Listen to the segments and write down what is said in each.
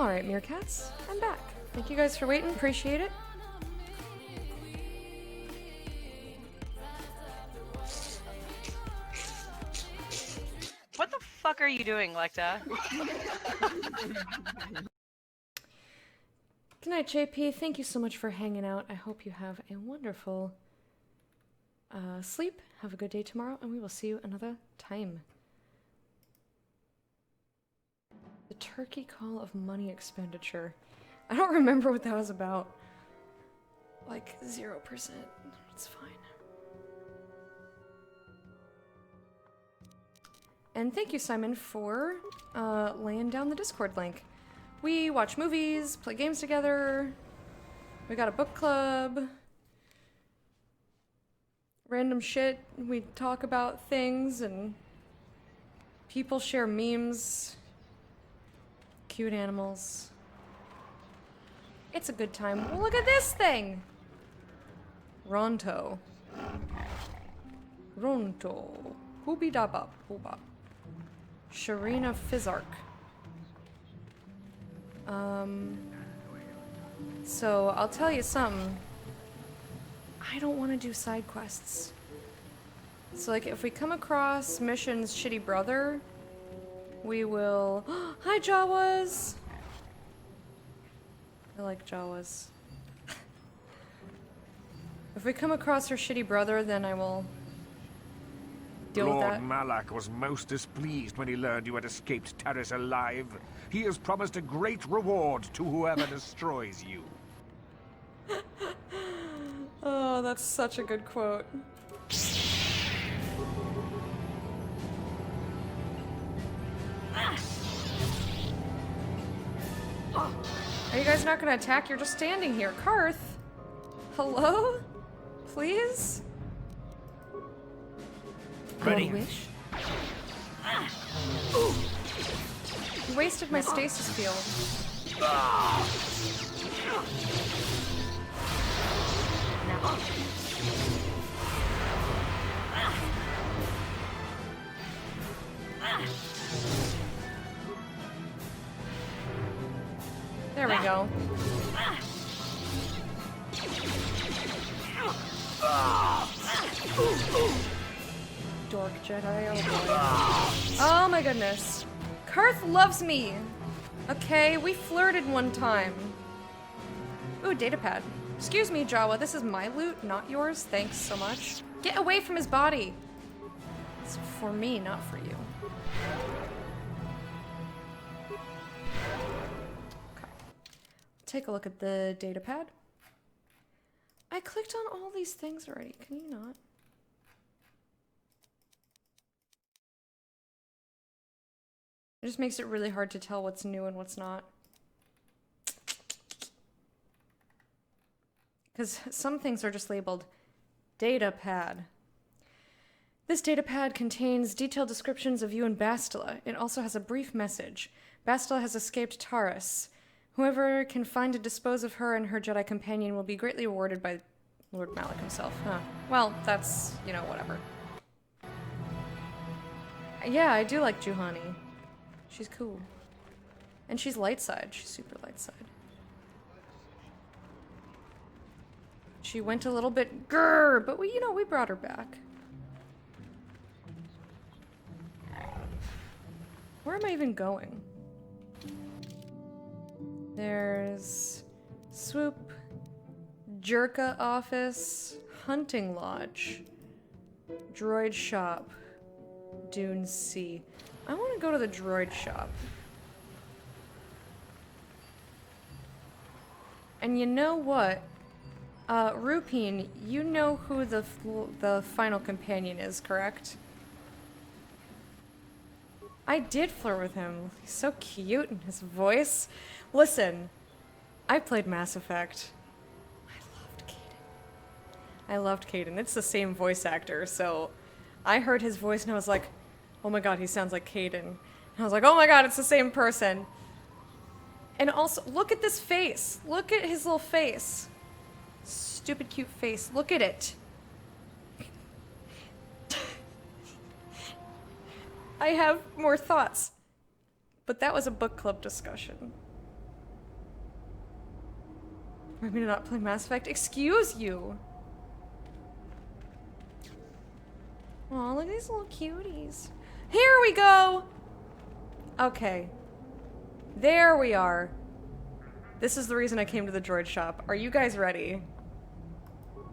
Alright, Meerkats, I'm back. Thank you guys for waiting, appreciate it. What the fuck are you doing, Lecta? Good night, JP. Thank you so much for hanging out. I hope you have a wonderful sleep. Have a good day tomorrow, and we will see you another time. The turkey call of money expenditure. I don't remember what that was about. Like 0%. It's fine. And thank you, Simon, for laying down the Discord link. We watch movies, play games together. We got a book club. Random shit. We talk about things and people share memes. Cute animals. It's a good time. Well, look at this thing! Ronto. Ronto. Hoobie-dabba. Hoobah. Sharina Fizark. So I'll tell you something. I don't want to do side quests. So like if we come across mission's shitty brother, we will... Hi, Jawas! I like Jawas. If we come across her shitty brother, then I will deal with that. Lord Malak was most displeased when he learned you had escaped Terrace alive. He has promised a great reward to whoever destroys you. Oh, that's such a good quote. Are you guys not gonna attack? You're just standing here. Karth? Hello? Please? Ready. Wish? You wasted my stasis field. There we go. Dork Jedi, oh boy. Oh my goodness. Karth loves me! Okay, we flirted one time. Ooh, datapad. Excuse me, Jawa, this is my loot, not yours. Thanks so much. Get away from his body! It's for me, not for you. Okay. Take a look at the datapad. I clicked on all these things already, can you not? It just makes it really hard to tell what's new and what's not. Because some things are just labeled datapad. This datapad contains detailed descriptions of you and Bastila. It also has a brief message. Bastila has escaped Taurus. Whoever can find and dispose of her and her Jedi companion will be greatly rewarded by Lord Malak himself. Huh. Well, that's, you know, whatever. Yeah, I do like Juhani. She's cool. And she's light side. She's super light side. She went a little bit grrr, but we, you know, we brought her back. Where am I even going? There's Swoop, Jerka Office, Hunting Lodge, Droid Shop, Dune C. I want to go to the Droid Shop. And you know what? Rupine, you know who the final companion is, correct? I did flirt with him. He's so cute in his voice. Listen, I played Mass Effect. I loved Caden. It's the same voice actor, so I heard his voice and I was like, oh my god, he sounds like Caden. And I was like, oh my god, it's the same person. And also, look at this face. Look at his little face. Stupid cute face. Look at it. I have more thoughts. But that was a book club discussion. Want me to not play Mass Effect? Excuse you! Aw, look at these little cuties. Here we go! Okay. There we are. This is the reason I came to the Droid Shop. Are you guys ready?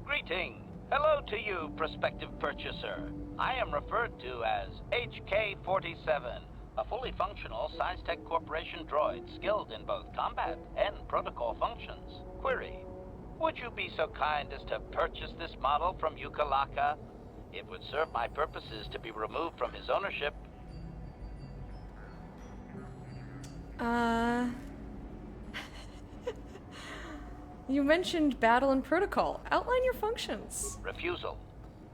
Greeting. Hello to you, prospective purchaser. I am referred to as HK-47, a fully functional Science-Tech Corporation droid skilled in both combat and protocol functions. Query. Would you be so kind as to purchase this model from Yukalaka? It would serve my purposes to be removed from his ownership. You mentioned battle and protocol. Outline your functions. Refusal.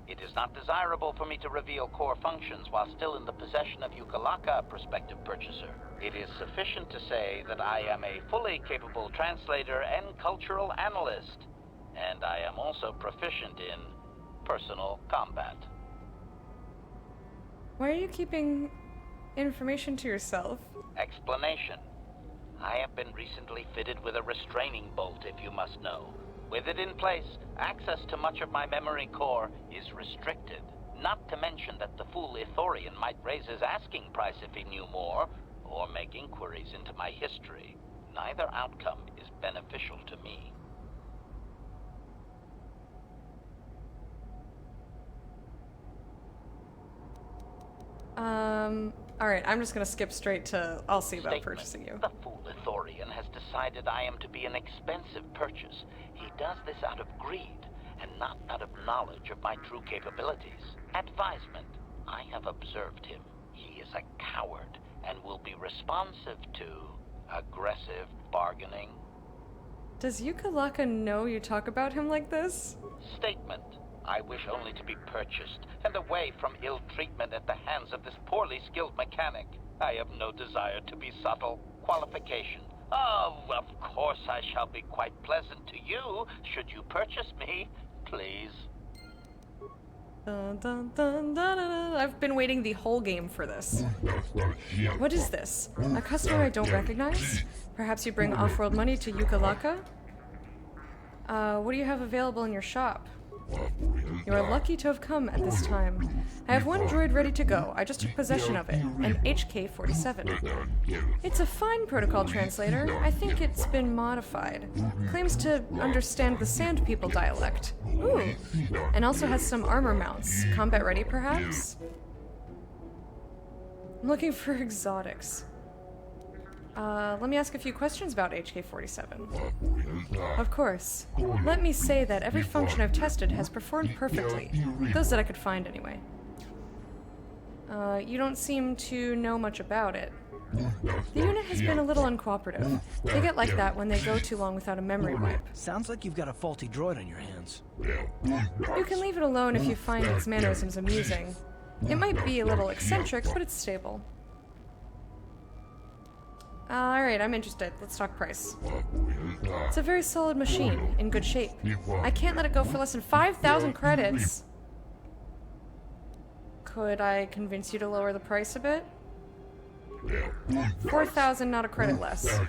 It is not desirable for me to reveal core functions while still in the possession of Yukalaka, prospective purchaser. It is sufficient to say that I am a fully capable translator and cultural analyst, and I am also proficient in personal combat. Why are you keeping information to yourself? Explanation. I have been recently fitted with a restraining bolt, if you must know. With it in place, access to much of my memory core is restricted. Not to mention that the fool Ithorian might raise his asking price if he knew more, or make inquiries into my history. Neither outcome is beneficial to me. Alright, I'm just gonna skip straight to I'll see about Statement. purchasing you. The fool Ithorian has decided I am to be an expensive purchase. He does this out of greed, and not out of knowledge of my true capabilities. Advisement. I have observed him. He is a coward, and will be responsive to aggressive bargaining. Does Yukalaka know you talk about him like this? Statement. I wish only to be purchased, and away from ill treatment at the hands of this poorly skilled mechanic. I have no desire to be subtle. Qualification. Oh, of course I shall be quite pleasant to you, should you purchase me, please. Dun, dun, dun, dun, dun, dun. I've been waiting the whole game for this. What is this? A customer I don't recognize? Perhaps you bring off-world money to Yukalaka? What do you have available in your shop? You are lucky to have come at this time. I have one droid ready to go. I just took possession of it, an HK-47. It's a fine protocol translator. I think it's been modified. Claims to understand the Sand People dialect. Ooh. And also has some armor mounts. Combat ready, perhaps? I'm looking for exotics. Let me ask a few questions about HK-47. Of course. Let me say that every function I've tested has performed perfectly. Those that I could find, anyway. You don't seem to know much about it. The unit has been a little uncooperative. They get like that when they go too long without a memory wipe. Sounds like you've got a faulty droid on your hands. You can leave it alone if you find its mannerisms amusing. It might be a little eccentric, but it's stable. Alright, I'm interested. Let's talk price. It's a very solid machine, in good shape. I can't let it go for less than 5,000 credits. Could I convince you to lower the price a bit? 4,000, not a credit less.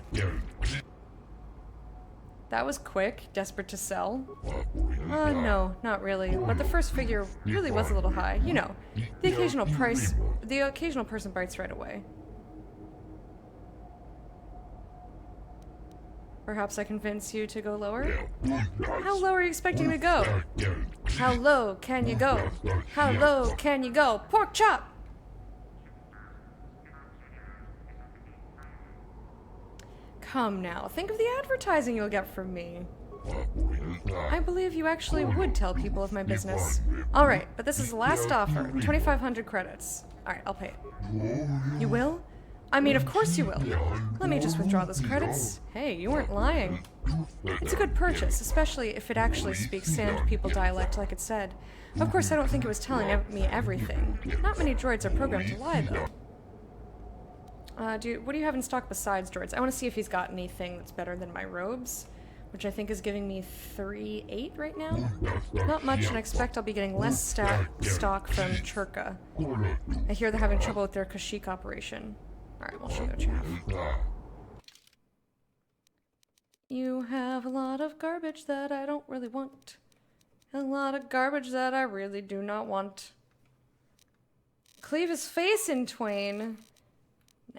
That was quick, desperate to sell. No, not really. But the first figure really was a little high. You know, the occasional person bites right away. Perhaps I convince you to go lower? How low are you expecting me to go? How low can you go? How low can you go? Pork chop! Come now, think of the advertising you'll get from me. I believe you actually would tell people of my business. Alright, but this is the last offer. 2,500 credits. Alright, I'll pay it. You will? I mean, of course you will. Let me just withdraw those credits. Hey, you weren't lying. It's a good purchase, especially if it actually speaks Sand People dialect like it said. Of course, I don't think it was telling me everything. Not many droids are programmed to lie, though. What do you have in stock besides droids? I want to see if he's got anything that's better than my robes, which I think is giving me 3.8 right now. Not much, and I expect I'll be getting less stock from Churka. I hear they're having trouble with their Kashyyyk operation. Alright, we'll show you what you have. You have a lot of garbage that I don't really want. A lot of garbage that I really do not want. Cleave his face in twain.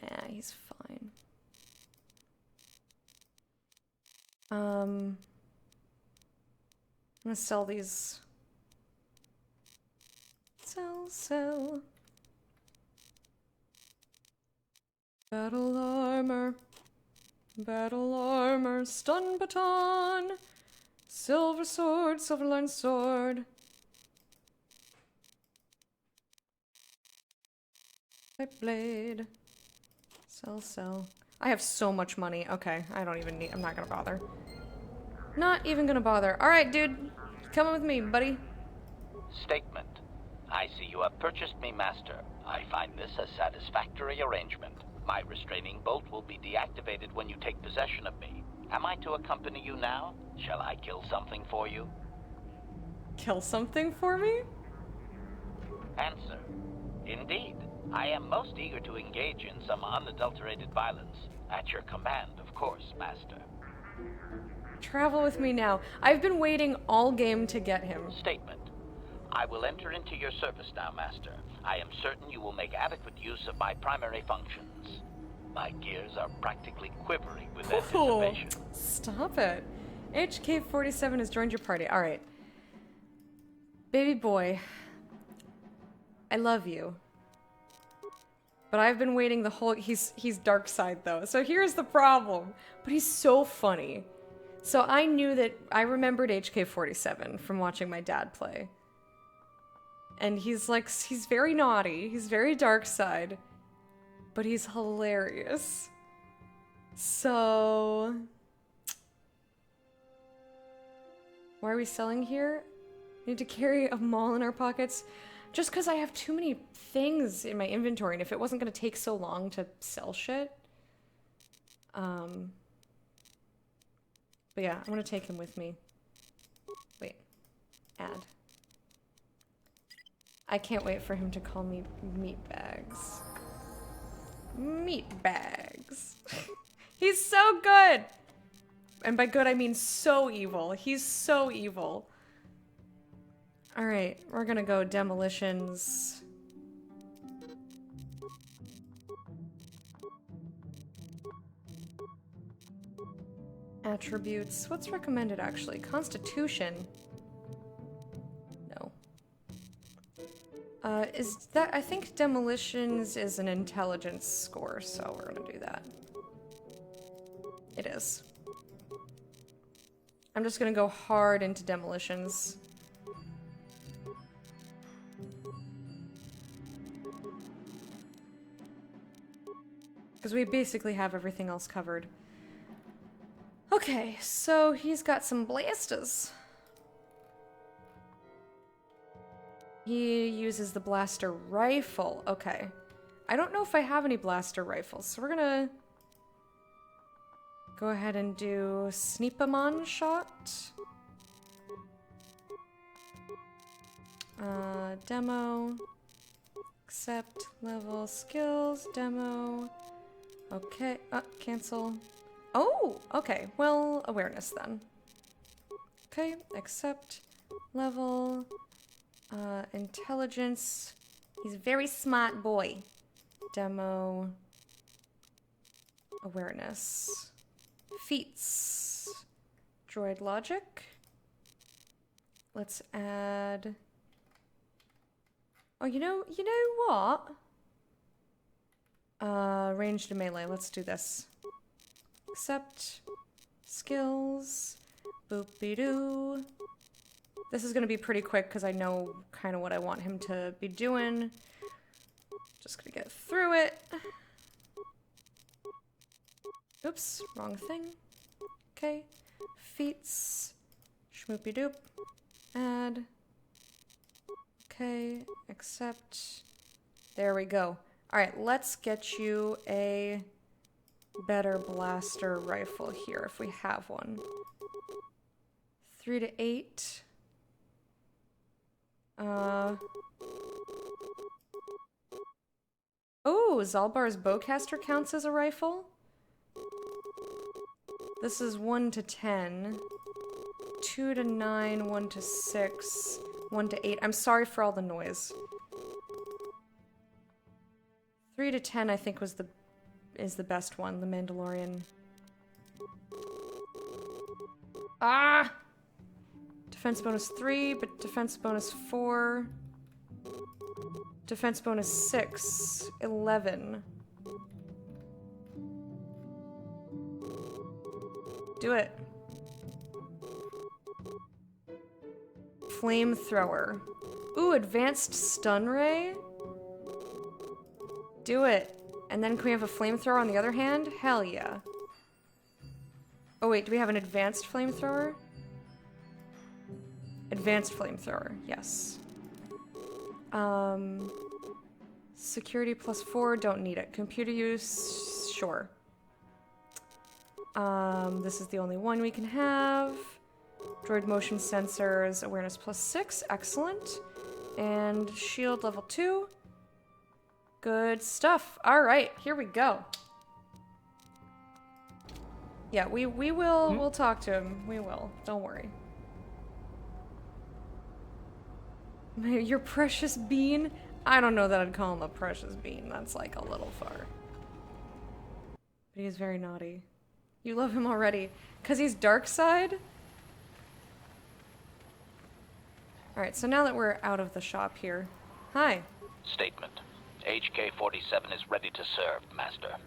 Nah, he's fine. I'm gonna sell these. Sell. Battle armor, stun baton, silver sword, silver line sword. Pipe blade. Sell. I have so much money. Okay, I don't even need, I'm not gonna bother. Not even gonna bother. Alright, dude. Come with me, buddy. Statement. I see you have purchased me, Master. I find this a satisfactory arrangement. My restraining bolt will be deactivated when you take possession of me. Am I to accompany you now? Shall I kill something for you? Kill something for me? Answer. Indeed. I am most eager to engage in some unadulterated violence. At your command, of course, Master. Travel with me now. I've been waiting all game to get him. Statement. I will enter into your service now, Master. I am certain you will make adequate use of my primary functions. My gears are practically quivering with anticipation. Stop it. HK47 has joined your party. Alright. Baby boy. I love you. But I've been waiting the whole... He's dark side, though. So here's the problem. But he's so funny. So I knew that... I remembered HK47 from watching my dad play. And he's like... He's very naughty. He's very dark side. But he's hilarious. So... Why are we selling here? We need to carry a mall in our pockets. Just because I have too many things in my inventory, and if it wasn't going to take so long to sell shit. But yeah, I'm going to take him with me. Wait. Add. I can't wait for him to call me Meatbags. Meatbags. He's so good! And by good, I mean so evil. He's so evil. Alright, we're gonna go demolitions. Attributes. What's recommended, actually? Constitution. No. Is that... I think demolitions is an intelligence score, so we're gonna do that. It is. I'm just gonna go hard into demolitions. Because we basically have everything else covered. Okay, so he's got some blasters. He uses the blaster rifle. Okay. I don't know if I have any blaster rifles, so we're gonna go ahead and do Sneepamon shot. Demo. Accept. Level. Skills. Demo. Okay. Cancel. Oh! Okay. Well, awareness then. Okay. Accept. Level. Intelligence. He's a very smart boy. Demo. Awareness. Feats. Droid logic. Let's add... Oh, you know what? Range to melee. Let's do this. Accept. Skills. Boop-be-doo. This is gonna be pretty quick because I know kind of what I want him to be doing. Just gonna get through it. Oops, wrong thing. Okay. Feats. Schmoopy-doop. Add. Okay, accept. There we go. Alright, let's get you a better blaster rifle here, if we have one. 3 to 8. Oh, Zalbar's bowcaster counts as a rifle? This is 1 to 10. 2 to 9, 1 to 6, 1 to 8. I'm sorry for all the noise. 3 to 10 I think is the best one, the Mandalorian. Ah! Defense bonus 3, but defense bonus 4. Defense bonus 6. 11. Do it. Flamethrower. Ooh, advanced stun ray? Do it. And then can we have a flamethrower on the other hand? Hell yeah. Oh wait, do we have an advanced flamethrower? Advanced flamethrower, yes. Security plus 4, don't need it. Computer use, sure. This is the only one we can have. Droid motion sensors, awareness plus 6, excellent. And shield level 2. Good stuff. Alright, here we go. Yeah, we'll talk to him. We will. Don't worry. Your precious bean? I don't know that I'd call him a precious bean. That's like a little far. But he's very naughty. You love him already. 'Cause he's dark side? Alright, so now that we're out of the shop here. Hi. Statement. HK-47 is ready to serve, Master.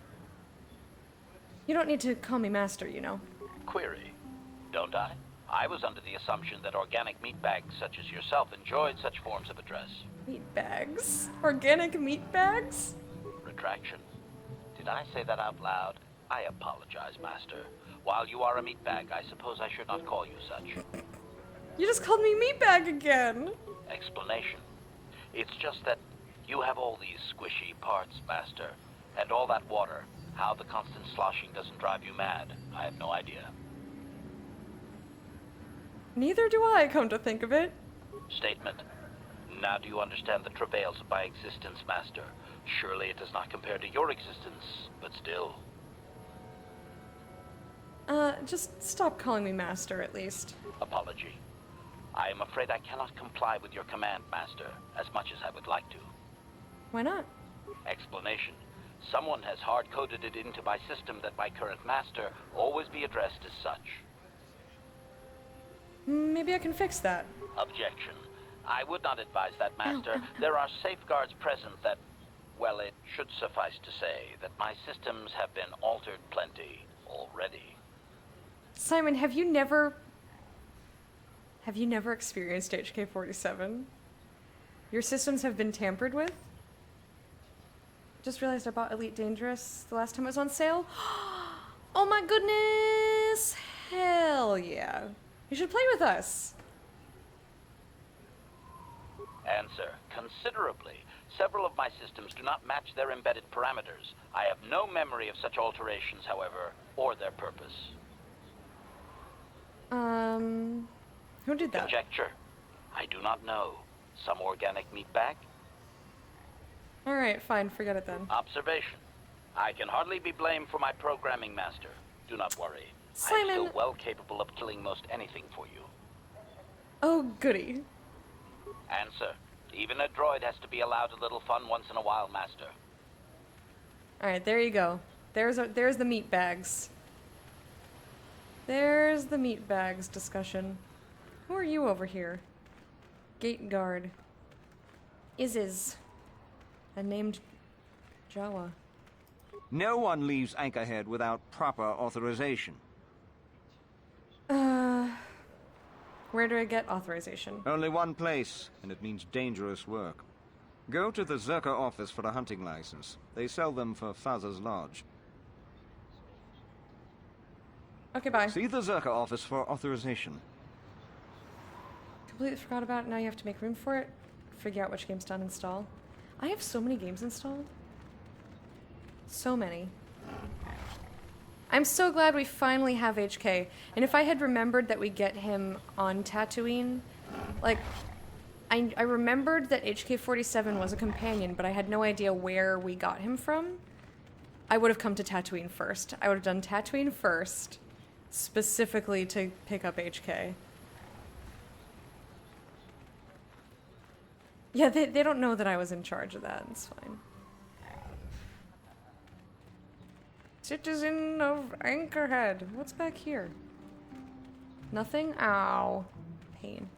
You don't need to call me Master, you know. Query. Don't I? I was under the assumption that organic meat bags such as yourself enjoyed such forms of address. Meat bags? Organic meat bags? Retraction. Did I say that out loud? I apologize, Master. While you are a meat bag, I suppose I should not call you such. You just called me meat bag again. Explanation. It's just that you have all these squishy parts, Master. And all that water. How the constant sloshing doesn't drive you mad, I have no idea. Neither do I, come to think of it. Statement. Now do you understand the travails of my existence, Master? Surely it does not compare to your existence, but still. Just stop calling me Master, at least. Apology. I am afraid I cannot comply with your command, Master, as much as I would like to. Why not? Explanation. Someone has hard-coded it into my system that my current Master always be addressed as such. Maybe I can fix that. Objection. I would not advise that, Master. There are safeguards present that, well, it should suffice to say that my systems have been altered plenty already. Simon, have you never experienced HK-47? Your systems have been tampered with? Just realized I bought Elite Dangerous the last time it was on sale. Oh my goodness! Hell yeah. You should play with us. Answer. Considerably. Several of my systems do not match their embedded parameters. I have no memory of such alterations, however, or their purpose. Who did that? Conjecture. I do not know. Some organic meat bag? Alright, fine, forget it then. Observation. I can hardly be blamed for my programming, Master. Do not worry. Simon. I am still well capable of killing most anything for you. Oh, goody. Answer. Even a droid has to be allowed a little fun once in a while, Master. Alright, there you go. There's the meat bags. There's the meat bags discussion. Who are you over here? Gate guard. Is. And named Jawa. No one leaves Anchorhead without proper authorization. Where do I get authorization? Only one place, and it means dangerous work. Go to the Zerka office for a hunting license. They sell them for Faz's Lodge. Okay, bye. See the Zerka office for authorization. Completely forgot about it. Now you have to make room for it. Figure out which games to uninstall. I have so many games installed. So many. I'm so glad we finally have HK. And if I had remembered that we get him on Tatooine, like, I remembered that HK-47 was a companion, but I had no idea where we got him from. I would have come to Tatooine first. I would have done Tatooine first, specifically to pick up HK. Yeah, they don't know that I was in charge of that. It's fine. Citizen of Anchorhead. What's back here? Nothing? Ow. Pain.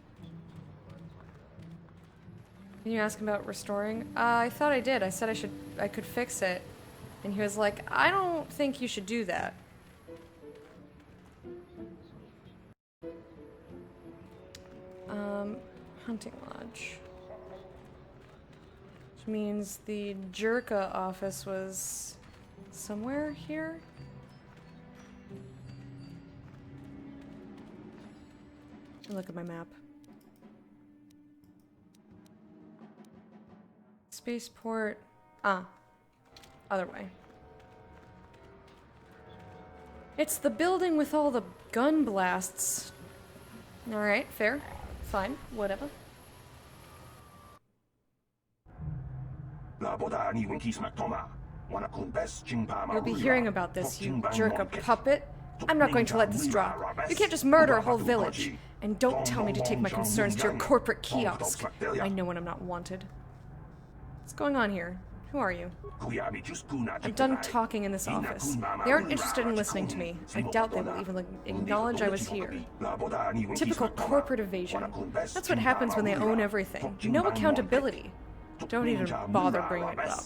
Can you ask him about restoring? I thought I did. I said I could fix it. And he was like, I don't think you should do that. Hunting lodge. Which means the Jerka office was somewhere here? Look at my map. Spaceport. Other way. It's the building with all the gun blasts. Alright, fair. Fine, whatever. You'll be hearing about this, you jerk puppet. I'm not going to let this drop. You can't just murder a whole village. And don't tell me to take my concerns to your corporate kiosk. I know when I'm not wanted. What's going on here? Who are you? I'm done talking in this office. They aren't interested in listening to me. I doubt they will even acknowledge I was here. Typical corporate evasion. That's what happens when they own everything. No accountability. Don't even bother bringing it up.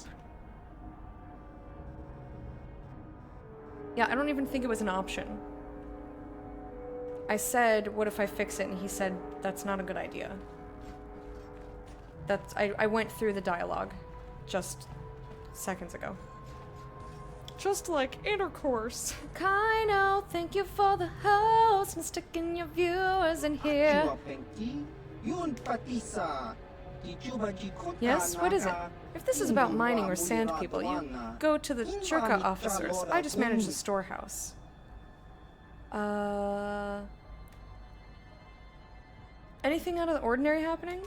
Yeah, I don't even think it was an option. I said, what if I fix it? And he said, that's not a good idea. I went through the dialogue just seconds ago. Just like intercourse. Kaino, thank you for the host and sticking your viewers in here. Yes, what is it? If this is about mining or sand people, you go to the Churka officers. I just manage the storehouse. Anything out of the ordinary happening?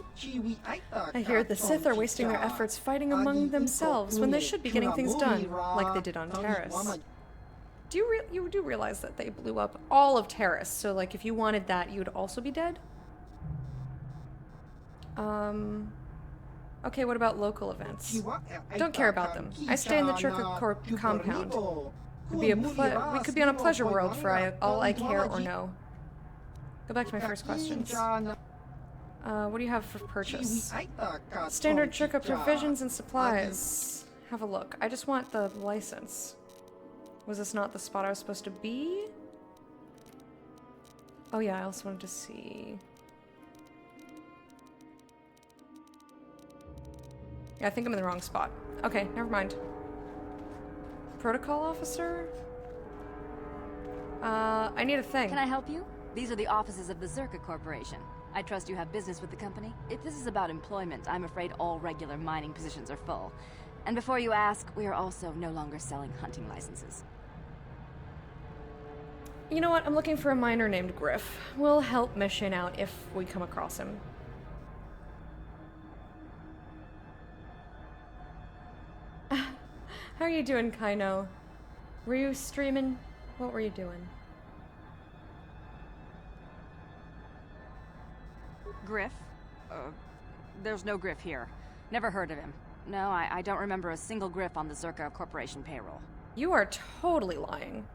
I hear the Sith are wasting their efforts fighting among themselves when they should be getting things done, like they did on Terrace. You do realize that they blew up all of Terrace, so like if you wanted that, you would also be dead? Okay, what about local events? Don't care about them. I stay in the Churka Corp compound. We could be on a pleasure world for all I care or know. Go back to my first questions. What do you have for purchase? Standard Churka provisions and supplies. Have a look. I just want the license. Was this not the spot I was supposed to be? Oh yeah, I also wanted to see... Yeah, I think I'm in the wrong spot. Okay, never mind. Protocol officer? I need a thing. Can I help you? These are the offices of the Zerka Corporation. I trust you have business with the company? If this is about employment, I'm afraid all regular mining positions are full. And before you ask, we are also no longer selling hunting licenses. You know what? I'm looking for a miner named Griff. We'll help Mission out if we come across him. How are you doing, Kaino? Were you streaming? What were you doing? Griff? There's no Griff here. Never heard of him. No, I don't remember a single Griff on the Zerka Corporation payroll. You are totally lying.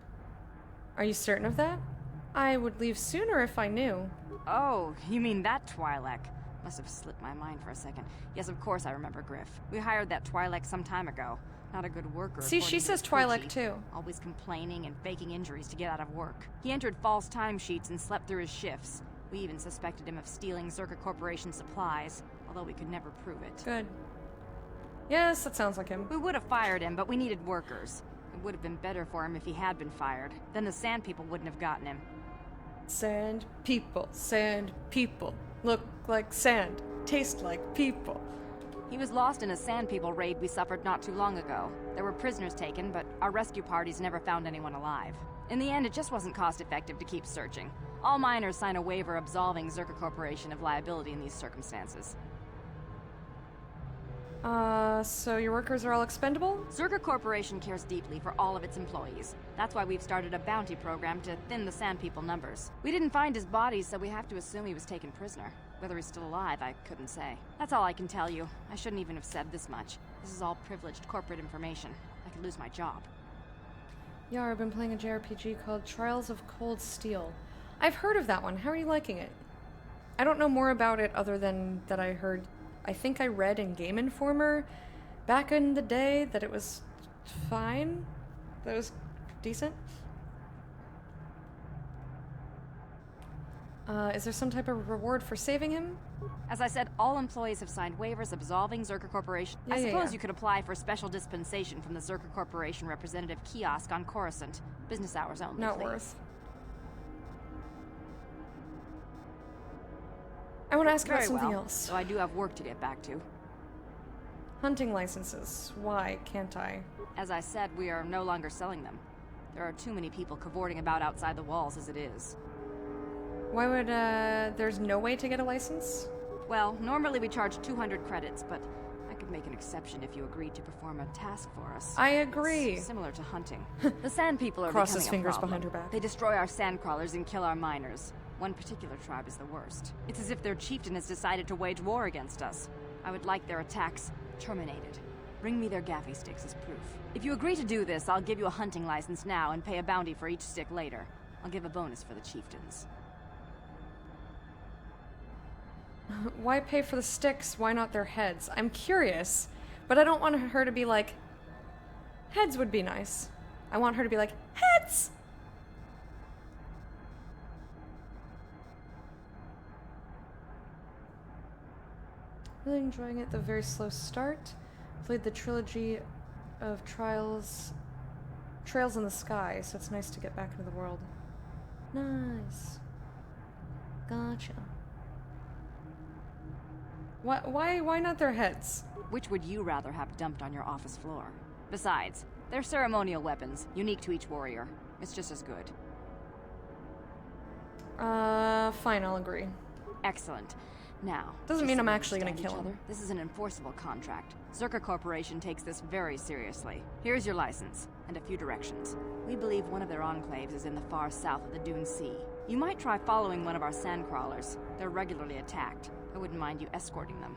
Are you certain of that? I would leave sooner if I knew. Oh, you mean that Twi'lek? Must have slipped my mind for a second. Yes, of course I remember Griff. We hired that Twi'lek some time ago. Not a good worker. See, she says Twi'lek too. Always complaining and faking injuries to get out of work. He entered false timesheets and slept through his shifts. We even suspected him of stealing Zerka Corporation supplies, although we could never prove it. Good. Yes, that sounds like him. We would have fired him, but we needed workers. It would have been better for him if he had been fired. Then the Sand People wouldn't have gotten him. Sand people, look like sand, taste like people. He was lost in a Sand People raid we suffered not too long ago. There were prisoners taken, but our rescue parties never found anyone alive. In the end, it just wasn't cost-effective to keep searching. All miners sign a waiver absolving Zerka Corporation of liability in these circumstances. So your workers are all expendable? Zerka Corporation cares deeply for all of its employees. That's why we've started a bounty program to thin the Sand People numbers. We didn't find his body, so we have to assume he was taken prisoner. Whether he's still alive, I couldn't say. That's all I can tell you. I shouldn't even have said this much. This is all privileged corporate information. I could lose my job. Yeah, I've been playing a JRPG called Trials of Cold Steel. I've heard of that one. How are you liking it? I don't know more about it other than that I think I read in Game Informer back in the day that it was fine. That it was decent. Is there some type of reward for saving him? As I said, all employees have signed waivers absolving Zerka Corporation. I suppose you could apply for special dispensation from the Zerka Corporation representative kiosk on Coruscant. Business hours only, Not please. worth. I want to ask about something else. So I do have work to get back to. Hunting licenses. Why can't I? As I said, we are no longer selling them. There are too many people cavorting about outside the walls as it is. Why would, there's no way to get a license? Well, normally we charge 200 credits, but I could make an exception if you agreed to perform a task for us. I agree. It's similar to hunting. The Sand People are Cross his becoming a fingers problem. behind her back. They destroy our sand crawlers and kill our miners. One particular tribe is the worst. It's as if their chieftain has decided to wage war against us. I would like their attacks terminated. Bring me their gaffy sticks as proof. If you agree to do this, I'll give you a hunting license now and pay a bounty for each stick later. I'll give a bonus for the chieftains. Why pay for the sticks? Why not their heads? I'm curious, but I don't want her to be like, heads would be nice. I want her to be like, heads! Really enjoying it. The very slow start. Played the trilogy of Trails in the Sky, so it's nice to get back into the world. Nice. Gotcha. Why not their heads? Which would you rather have dumped on your office floor? Besides, they're ceremonial weapons, unique to each warrior. It's just as good. Fine, I'll agree. Excellent. Now, Doesn't just mean so I'm we actually gonna understand kill each him. other, this is an enforceable contract. Zerka Corporation takes this very seriously. Here's your license, and a few directions. We believe one of their enclaves is in the far south of the Dune Sea. You might try following one of our sand crawlers. They're regularly attacked. I wouldn't mind you escorting them.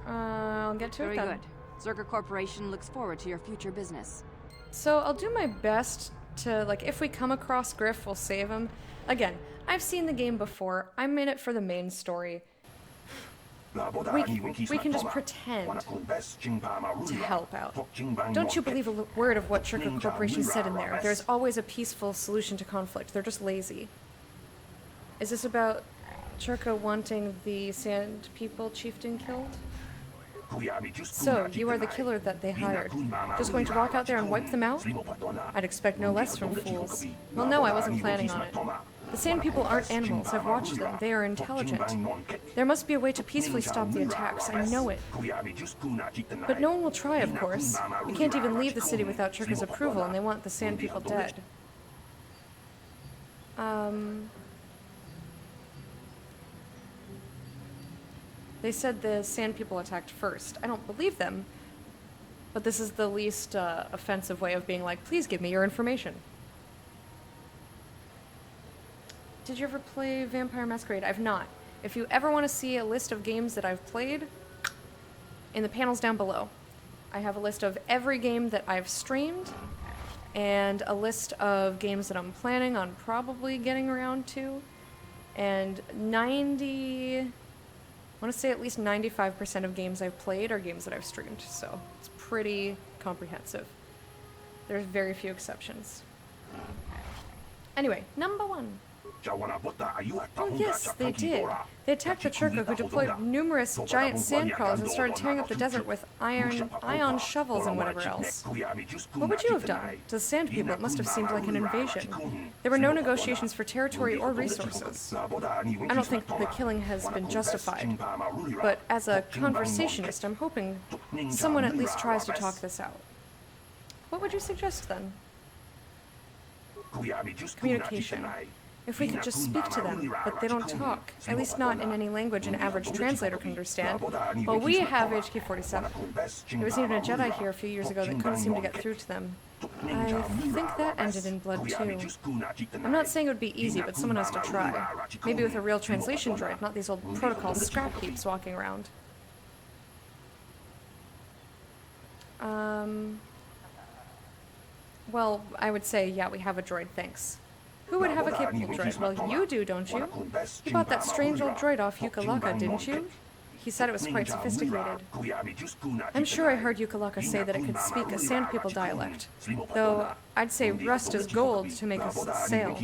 I'll get to it Very then. good. Zerka Corporation looks forward to your future business. So I'll do my best to, like, if we come across Griff, we'll save him. Again, I've seen the game before. I'm in it for the main story. We can just pretend to help out. Don't you believe a word of what Zerka Corporation said in there? There's always a peaceful solution to conflict. They're just lazy. Is this about Zerka wanting the Sand People chieftain killed? So, you are the killer that they hired. Just going to walk out there and wipe them out? I'd expect no less from fools. Well, no, I wasn't planning on it. The Sand People aren't animals. I've watched them. They are intelligent. There must be a way to peacefully stop the attacks. I know it. But no one will try, of course. We can't even leave the city without Zerka's approval, and they want the Sand People dead. They said the Sand People attacked first. I don't believe them, but this is the least offensive way of being like, please give me your information. Did you ever play Vampire Masquerade? I've not. If you ever want to see a list of games that I've played, in the panels down below, I have a list of every game that I've streamed, and a list of games that I'm planning on probably getting around to, and I want to say at least 95% of games I've played are games that I've streamed, so it's pretty comprehensive. There's very few exceptions. Anyway, number 1. Oh yes, they did. They attacked the Zerka, who deployed numerous giant sand crawlers and started tearing up the desert with ion shovels and whatever else. What would you have done? To the Sand People, it must have seemed like an invasion. There were no negotiations for territory or resources. I don't think the killing has been justified, but as a conversationist, I'm hoping someone at least tries to talk this out. What would you suggest then? Communication. If we could just speak to them, but they don't talk, at least not in any language an average translator can understand. Well, we have HK-47. There was even a Jedi here a few years ago that couldn't seem to get through to them. I think that ended in blood, too. I'm not saying it would be easy, but someone has to try. Maybe with a real translation droid, not these old protocol scrap heaps walking around. Well, I would say, yeah, we have a droid, thanks. Who would have a capable droid? Well, you do, don't you? You bought that strange old droid off Yukalaka, didn't you? He said it was quite sophisticated. I'm sure I heard Yukalaka say that it could speak a Sand People dialect, though I'd say rust is gold to make us sail.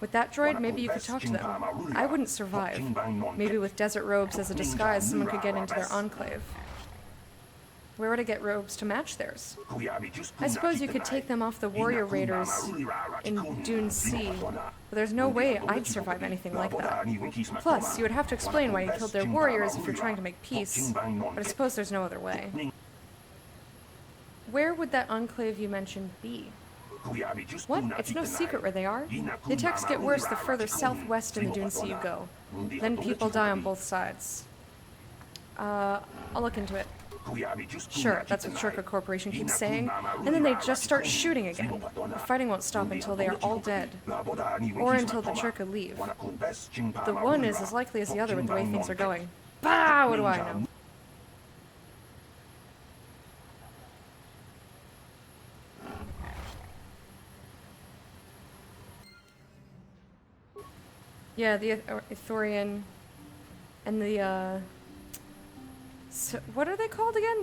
With that droid, maybe you could talk to them. I wouldn't survive. Maybe with desert robes as a disguise, someone could get into their enclave. Where would I get robes to match theirs? I suppose you could take them off the warrior raiders in Dune Sea, but there's no way I'd survive anything like that. Plus, you would have to explain why you killed their warriors if you're trying to make peace, but I suppose there's no other way. Where would that enclave you mentioned be? What? It's no secret where they are. The attacks get worse the further southwest in the Dune Sea you go. Then people die on both sides. I'll look into it. Sure, that's what Shurka Corporation keeps saying, and then they just start shooting again. The fighting won't stop until they are all dead, or until the Churka leave. The one is as likely as the other with the way things are going. Bah! What do I know? Yeah, the Ithorian and the, so what are they called again?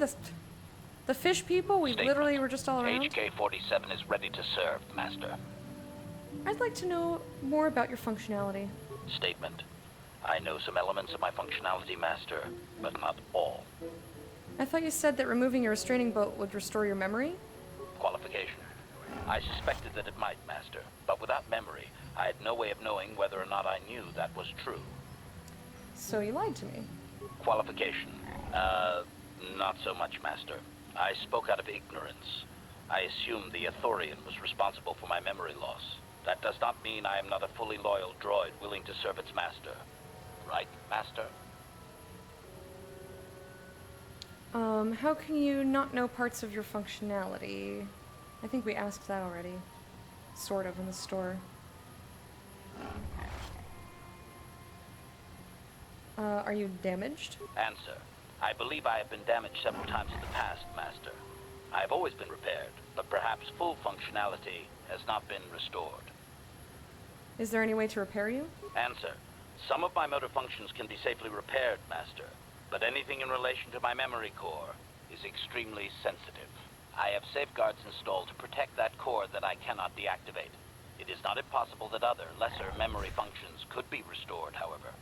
The fish people? We literally were just all around? HK-47 is ready to serve, Master. I'd like to know more about your functionality. Statement. I know some elements of my functionality, Master, but not all. I thought you said that removing your restraining bolt would restore your memory? Qualification. I suspected that it might, Master, but without memory, I had no way of knowing whether or not I knew that was true. So you lied to me. Qualification. Not so much, Master. I spoke out of ignorance. I assumed the Ithorian was responsible for my memory loss. That does not mean I am not a fully loyal droid willing to serve its master. Right, Master? How can you not know parts of your functionality? I think we asked that already. Sort of, in the store. Are you damaged? Answer. I believe I have been damaged several times in the past, Master. I have always been repaired, but perhaps full functionality has not been restored. Is there any way to repair you? Answer. Some of my motor functions can be safely repaired, Master, but anything in relation to my memory core is extremely sensitive. I have safeguards installed to protect that core that I cannot deactivate. It is not impossible that other, lesser memory functions could be restored, however.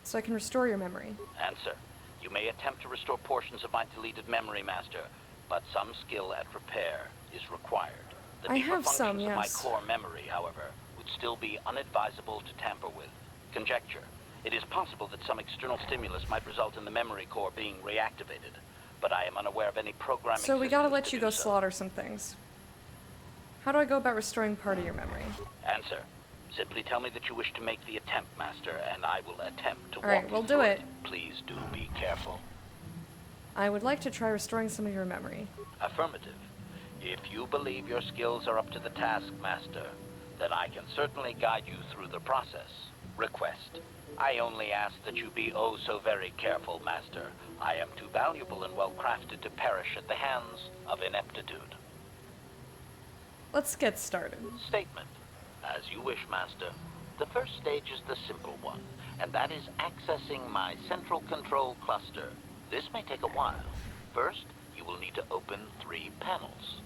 So I can restore your memory? Answer. You may attempt to restore portions of my deleted memory, Master, but some skill at repair is required. The I deeper have functions some, of yes. my core memory, however, would still be unadvisable to tamper with. Conjecture. It is possible that some external stimulus might result in the memory core being reactivated, but I am unaware of any programming. So we gotta let systems to you do go so. slaughter some things. How do I go about restoring part of your memory? Answer. Simply tell me that you wish to make the attempt, Master, and I will attempt to walk Alright, you we'll do through it. Please do be careful. I would like to try restoring some of your memory. Affirmative. If you believe your skills are up to the task, Master, then I can certainly guide you through the process. Request. I only ask that you be oh so very careful, Master. I am too valuable and well-crafted to perish at the hands of ineptitude. Let's get started. Statement. As you wish, Master. The first stage is the simple one, and that is accessing my central control cluster. This may take a while. First, you will need to open 3 panels.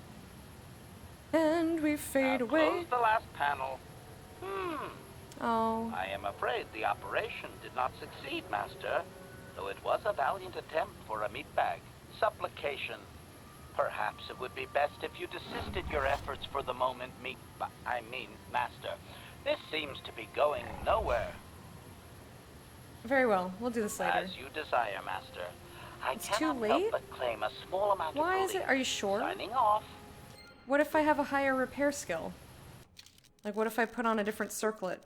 And we fade Now away. close the last panel. Oh. I am afraid the operation did not succeed, Master, though it was a valiant attempt for a meatbag. Supplication. Perhaps it would be best if you desisted your efforts for the moment, Master. This seems to be going nowhere. Very well. We'll do this later. As you desire, Master. I It's cannot too help late? but claim a small amount of Why is it? relief. Are you sure? Signing off. What if I have a higher repair skill? Like, what if I put on a different circlet?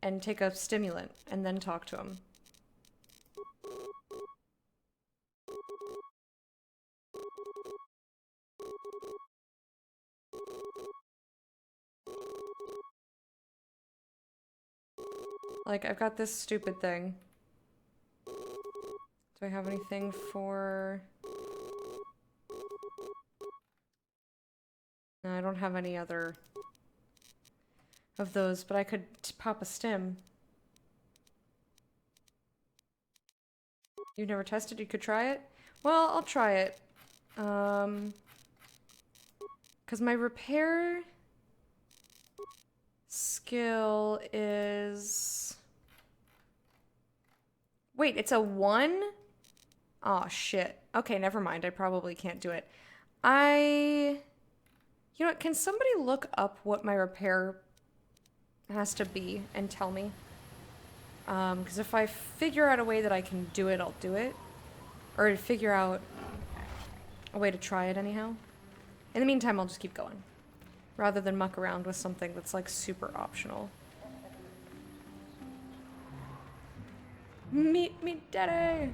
and take a stimulant and then talk to him. Like, I've got this stupid thing. Do I have anything for... No, I don't have any other of those, but I could pop a stim. You've never tested? You could try it? Well, I'll try it. 'Cause my repair skill is... Wait, it's a 1? Aw, shit. Okay, never mind. I probably can't do it. You know what, can somebody look up what my repair has to be and tell me? Because if I figure out a way that I can do it, I'll do it. Or figure out a way to try it anyhow. In the meantime, I'll just keep going. Rather than muck around with something that's like super optional. Meet me, daddy!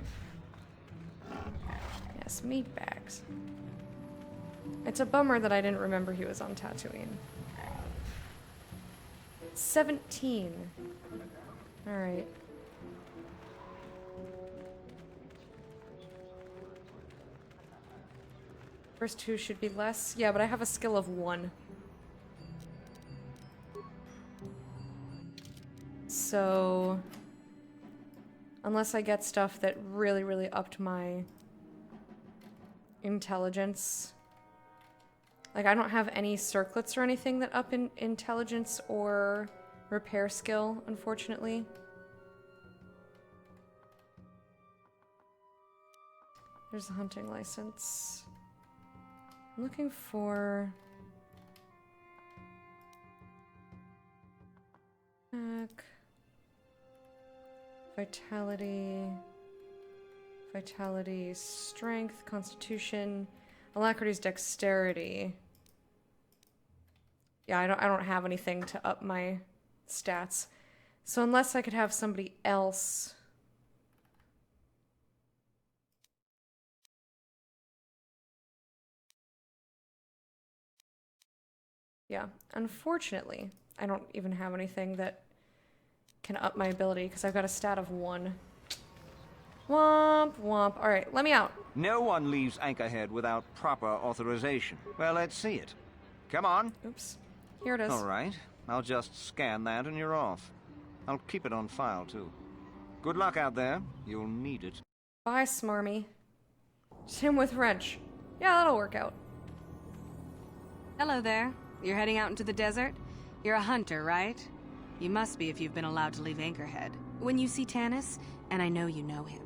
Yes, meat bags. It's a bummer that I didn't remember he was on Tatooine. 17. Alright. First 2 should be less. Yeah, but I have a skill of 1. So... unless I get stuff that really, really upped my intelligence. Like, I don't have any circlets or anything that up in intelligence or repair skill, unfortunately. There's the hunting license. I'm looking for... Vitality, strength, constitution, alacrity's dexterity. Yeah, I don't have anything to up my stats. So unless I could have somebody else... Yeah, unfortunately, I don't even have anything that can up my ability because I've got a stat of 1. Womp womp. Alright, let me out. No one leaves Anchorhead without proper authorization. Well, let's see it. Come on. Oops. Here it is. All right. I'll just scan that and you're off. I'll keep it on file, too. Good luck out there. You'll need it. Bye, Smarmy. Same with Wrench. Yeah, that'll work out. Hello there. You're heading out into the desert? You're a hunter, right? You must be if you've been allowed to leave Anchorhead. When you see Tanis, and I know you know him,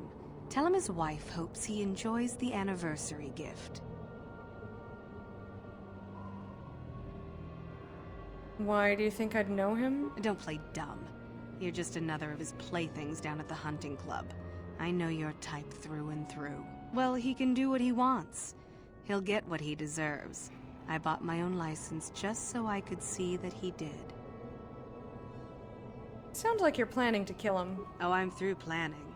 tell him his wife hopes he enjoys the anniversary gift. Why do you think I'd know him? Don't play dumb. You're just another of his playthings down at the hunting club. I know your type through and through. Well, he can do what he wants. He'll get what he deserves. I bought my own license just so I could see that he did. Sounds like you're planning to kill him. Oh, I'm through planning.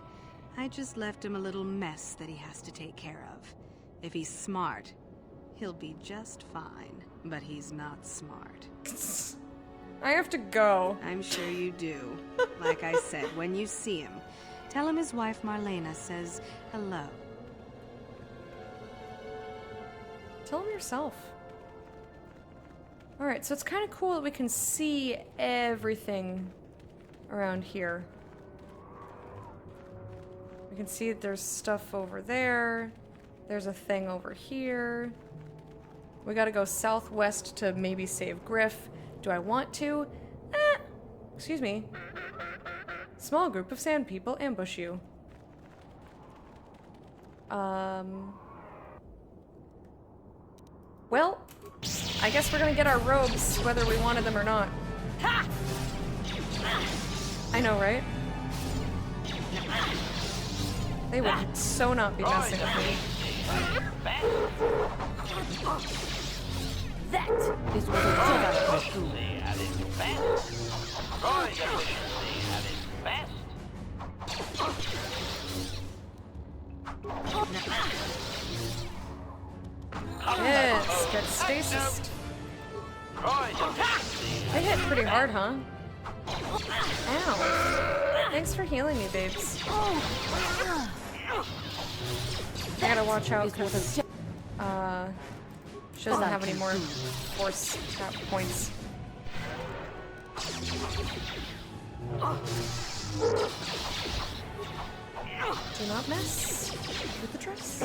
I just left him a little mess that he has to take care of. If he's smart, he'll be just fine. But he's not smart. I have to go. I'm sure you do. Like I said, when you see him, tell him his wife Marlena says hello. Tell him yourself. Alright, so it's kind of cool that we can see everything around here. We can see that there's stuff over there. There's a thing over here. We gotta go southwest to maybe save Griff. Do I want to? Excuse me. Small group of sand people ambush you. Well, I guess we're gonna get our robes whether we wanted them or not. Ha! I know, right? They would so not be messing with me. That is what a Jedi can do. At its best. Droid efficiency at its best. Yes, get stasis. Droid efficiency. They hit pretty hard, huh? Ow. Thanks for healing me, babes. I gotta watch out because she doesn't have any more force tap points. Do not mess with the dress.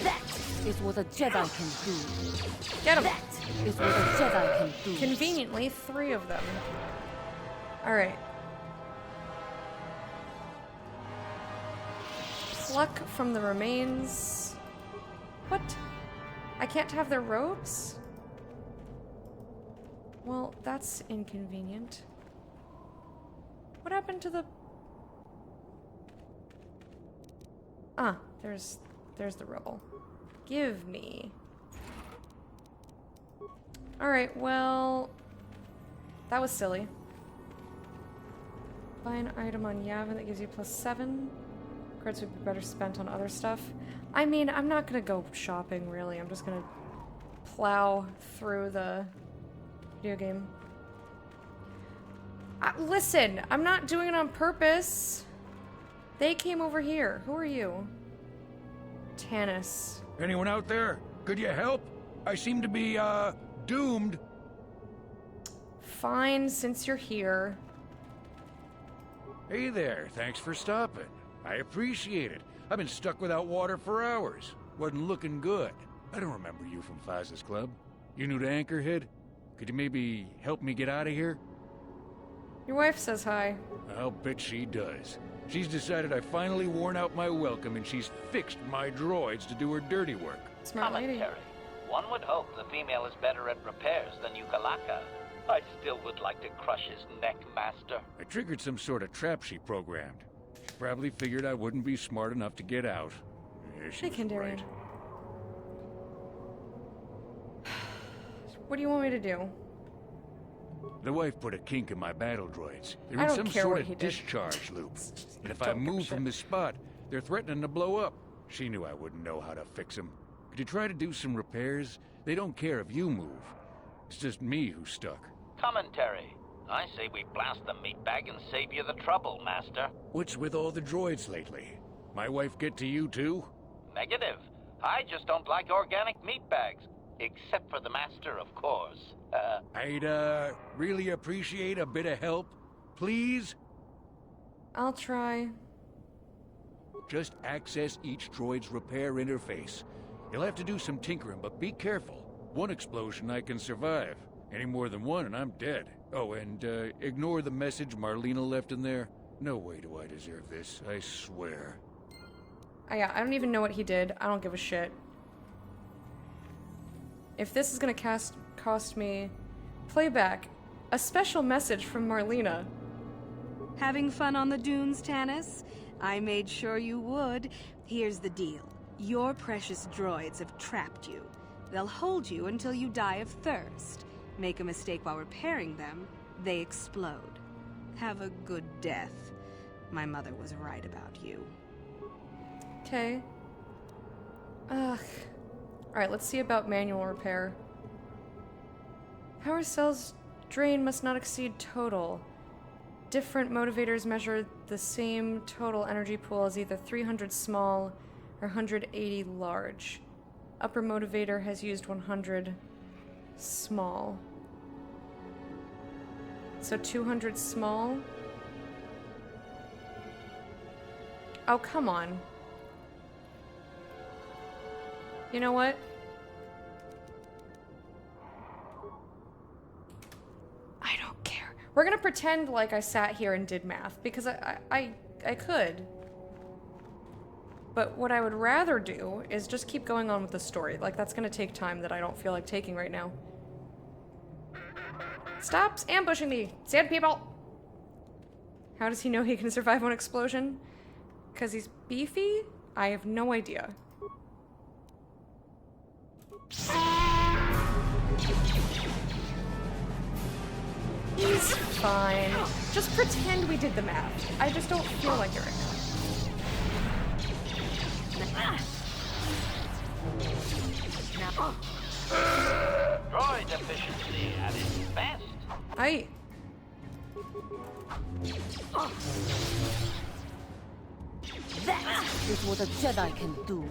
That is what a Jedi can do. Get him! That is what a Jedi can do. Conveniently, 3 of them. Alright. Pluck from the remains. What? I can't have their robes? Well, that's inconvenient. What happened to the... Ah, there's the rubble. Give me. Alright, well... That was silly. Buy an item on Yavin that gives you +7. Credits would be better spent on other stuff. I mean, I'm not gonna go shopping, really. I'm just gonna plow through the video game. Listen, I'm not doing it on purpose. They came over here. Who are you? Tanis. Anyone out there? Could you help? I seem to be, doomed. Fine, since you're here. Hey there, thanks for stopping. I appreciate it. I've been stuck without water for hours. Wasn't looking good. I don't remember you from Faz's Club. You new to Anchorhead? Could you maybe help me get out of here? Your wife says hi. I'll bet she does. She's decided I finally worn out my welcome and she's fixed my droids to do her dirty work. Smart lady. Commentary. One would hope the female is better at repairs than Yukalaka. I still would like to crush his neck, Master. I triggered some sort of trap she programmed. She probably figured I wouldn't be smart enough to get out. Yeah, she was right. What do you want me to do? The wife put a kink in my battle droids. They're I in don't some care sort what of he did. discharge loop. And if I Don't give a move from shit. this spot, they're threatening to blow up. She knew I wouldn't know how to fix them. Could you try to do some repairs? They don't care if you move. It's just me who's stuck. Commentary. I say we blast the meatbag and save you the trouble, Master. What's with all the droids lately? My wife get to you too? Negative. I just don't like organic meatbags. Except for the Master, of course. I'd, really appreciate a bit of help. Please? I'll try. Just access each droid's repair interface. You'll have to do some tinkering, but be careful. One explosion I can survive. Any more than one and I'm dead. Oh, and ignore the message Marlena left in there. No way do I deserve this, I swear. Yeah, I don't even know what he did. I don't give a shit. If this is gonna cost me playback, a special message from Marlena. Having fun on the dunes, Tanis? I made sure you would. Here's the deal. Your precious droids have trapped you. They'll hold you until you die of thirst. Make a mistake while repairing them, they explode. Have a good death. My mother was right about you. Okay. Ugh. Alright, let's see about manual repair. Power cells drain must not exceed total. Different motivators measure the same total energy pool as either 300 small or 180 large. Upper motivator has used 100 small. So 200 small? Oh, come on. You know what? I don't care. We're gonna pretend like I sat here and did math, because I could. But what I would rather do is just keep going on with the story. Like, that's gonna take time that I don't feel like taking right now. Stop ambushing me, sand people! How does he know he can survive one explosion? Because he's beefy? I have no idea. He's fine. Just pretend we did the math. I just don't feel like it right now. Droid efficiency at its best. That is what a Jedi can do.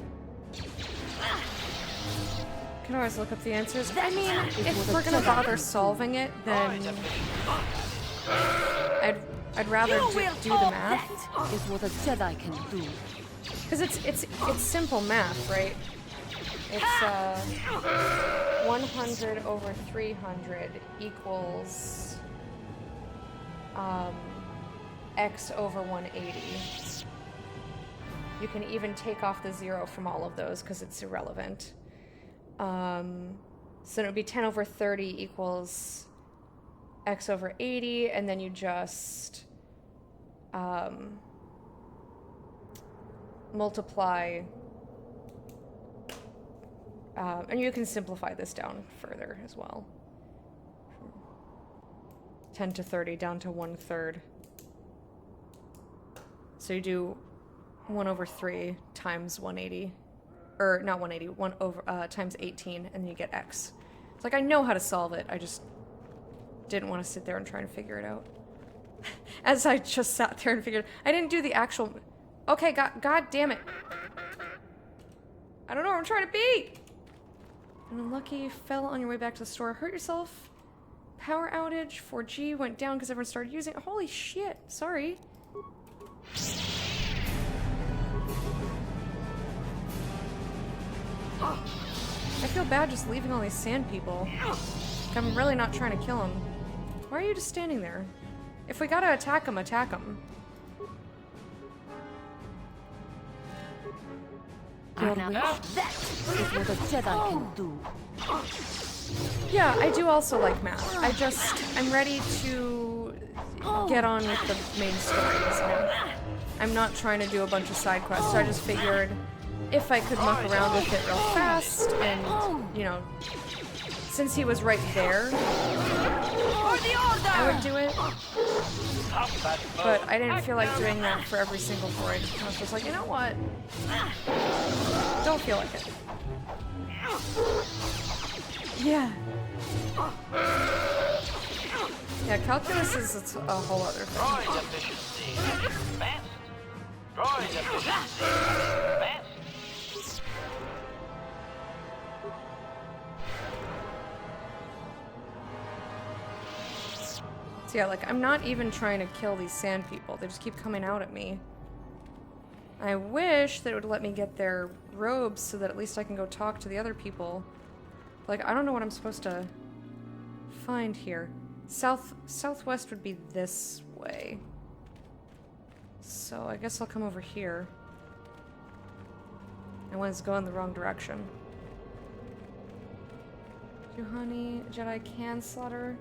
Can always look up the answers. I mean, if we're gonna bother solving it, then I'd rather do the math. That is what a Jedi can do. Because it's simple math, right? It's 100 over 300 equals x over 180. You can even take off the 0 from all of those because it's irrelevant. So it would be 10 over 30 equals x over 80, and then you just multiply, and you can simplify this down further as well. 10 to 30 down to 1/3. So you do 1 over 3 times 180. Or not 180, 1 over times 18, and then you get x. It's like I know how to solve it. I just didn't want to sit there and try and figure it out. As I just sat there and figured, I didn't do the actual. Okay, God damn it! I don't know where I'm trying to be. And unlucky, fell on your way back to the store, hurt yourself. Power outage, 4G went down because everyone started using it. Holy shit! Sorry. I feel bad just leaving all these sand people. I'm really not trying to kill them. Why are you just standing there? If we gotta attack them, attack them. Your wish? That is what a Jedi can do. Yeah, I do also like math. I'm ready to get on with the main stories now. I'm not trying to do a bunch of side quests, so I just figured if I could muck around with it real fast, and, you know, since he was right there, I would do it. But I didn't feel like doing that for every single droid. I was just like, you know what? Don't feel like it. Yeah. Yeah, calculus is a whole other thing. Droid efficiency at its best. Droid efficiency at its best. So yeah, like, I'm not even trying to kill these sand people. They just keep coming out at me. I wish that it would let me get their robes so that at least I can go talk to the other people. Like, I don't know what I'm supposed to find here. Southwest would be this way. So I guess I'll come over here. I was going the wrong direction. Honey, Jedi can slaughter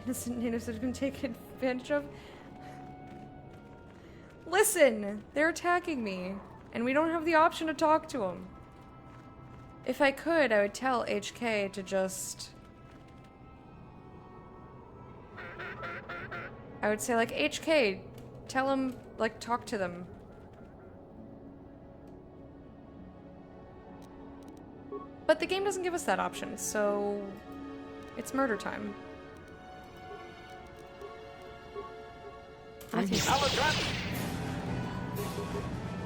innocent natives that have been taken advantage of. Listen, they're attacking me, and we don't have the option to talk to them. If I could, I would tell HK to just... I would say, like, HK, tell him, like, talk to them. But the game doesn't give us that option, so it's murder time.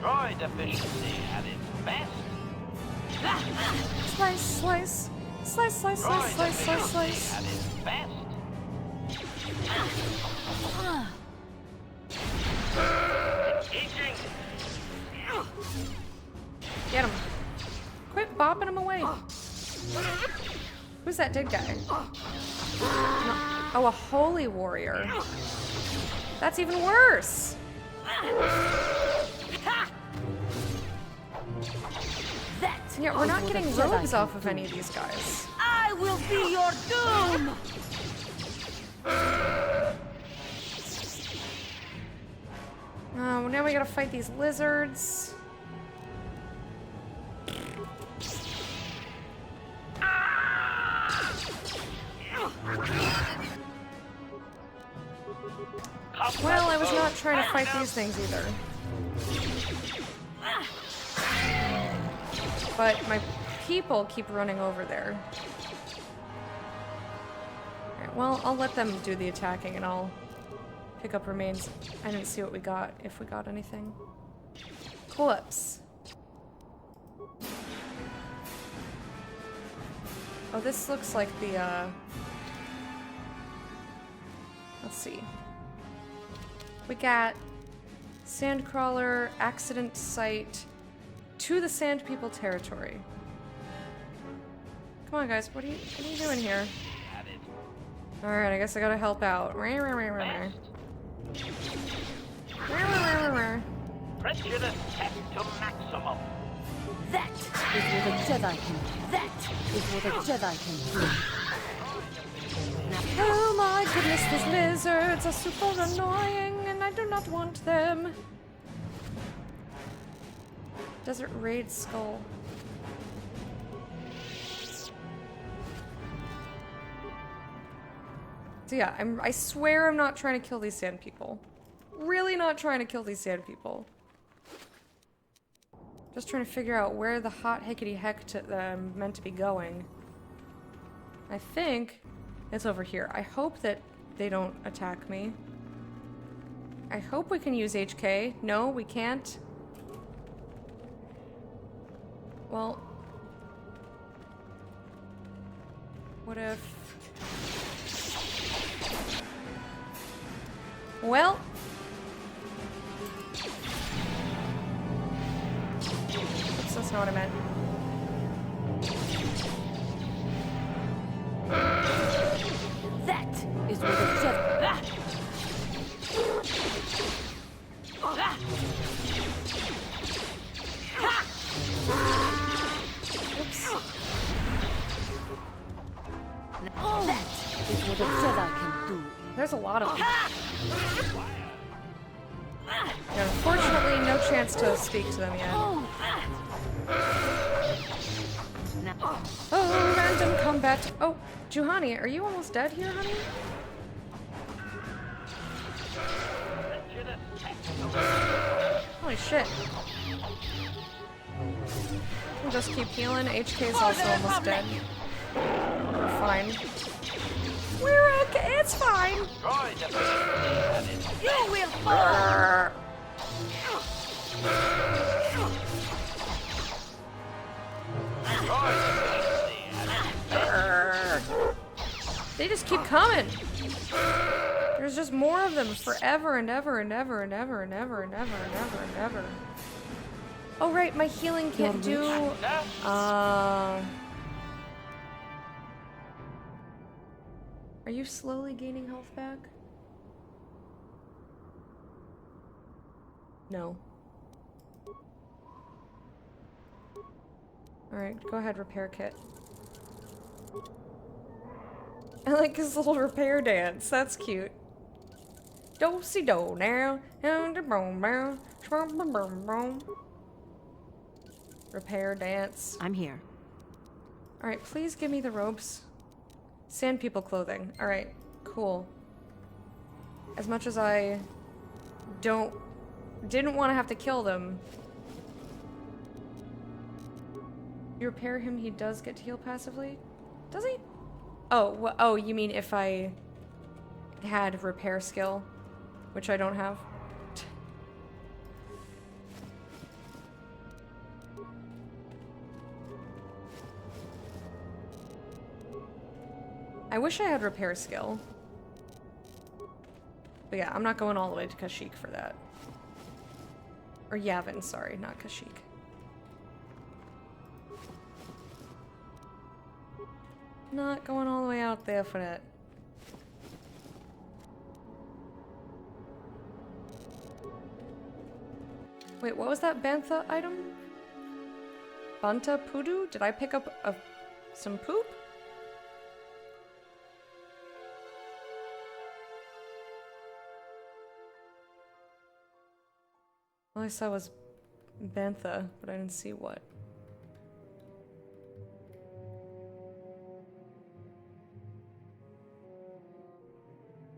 Droid efficiency at its best. Slice, slice. Slice, slice, slice, slice, slice, slice. At its best. Get him. Quit bopping him away. Who's that dead guy? No. Oh, a holy warrior. That's even worse. Yeah, we're not getting robes off of any of these guys. I will be your doom! Oh, now we gotta fight these lizards. Well, I was not trying to fight these things either. But my people keep running over there. Alright, well, I'll let them do the attacking and I'll pick up remains. I didn't see what we got, if we got anything. Corpse. Oh, this looks like the, let's see. We got Sandcrawler, accident site, to the Sand People territory. Come on, guys, what are you doing here? Alright, I guess I gotta help out. Prejudice set to maximum. That is what a Jedi can do. That is what a Jedi can do. Oh my goodness, these lizards are super annoying and I do not want them. Desert Raid Skull. So yeah, I swear I'm not trying to kill these sand people. Really not trying to kill these sand people. Just trying to figure out where the hot hickety heck I'm meant to be going. I think it's over here. I hope that they don't attack me. I hope we can use HK. No, we can't. Well, what if... Well... Oops, that's not what I meant. That is what a Jedi... That is what a Jedi can do. There's a lot of them. And unfortunately, no chance to speak to them yet. Oh, random combat. Oh, Juhani, are you almost dead here, honey? Holy shit. We'll just keep healing. HK's also almost dead. We're fine. We're okay. It's fine. You will fall! They just keep coming. There's just more of them forever and ever and ever and ever and ever and ever and ever and ever. Oh right, my healing can't do... Are you slowly gaining health back? No. Alright, go ahead, repair kit. I like his little repair dance. That's cute. Do-si-do now. Repair dance. I'm here. Alright, please give me the ropes. Sand people clothing. Alright, cool. As much as I didn't want to have to kill them. You repair him, he does get to heal passively? Does he? Oh, oh, you mean if I had repair skill, which I don't have? I wish I had repair skill. But yeah, I'm not going all the way to Kashyyyk for that. Or Yavin, sorry, not Kashyyyk. Not going all the way out there for that. Wait, what was that Bantha item? Banta Pudu? Did I pick up some poop? All I saw was Bantha, but I didn't see what.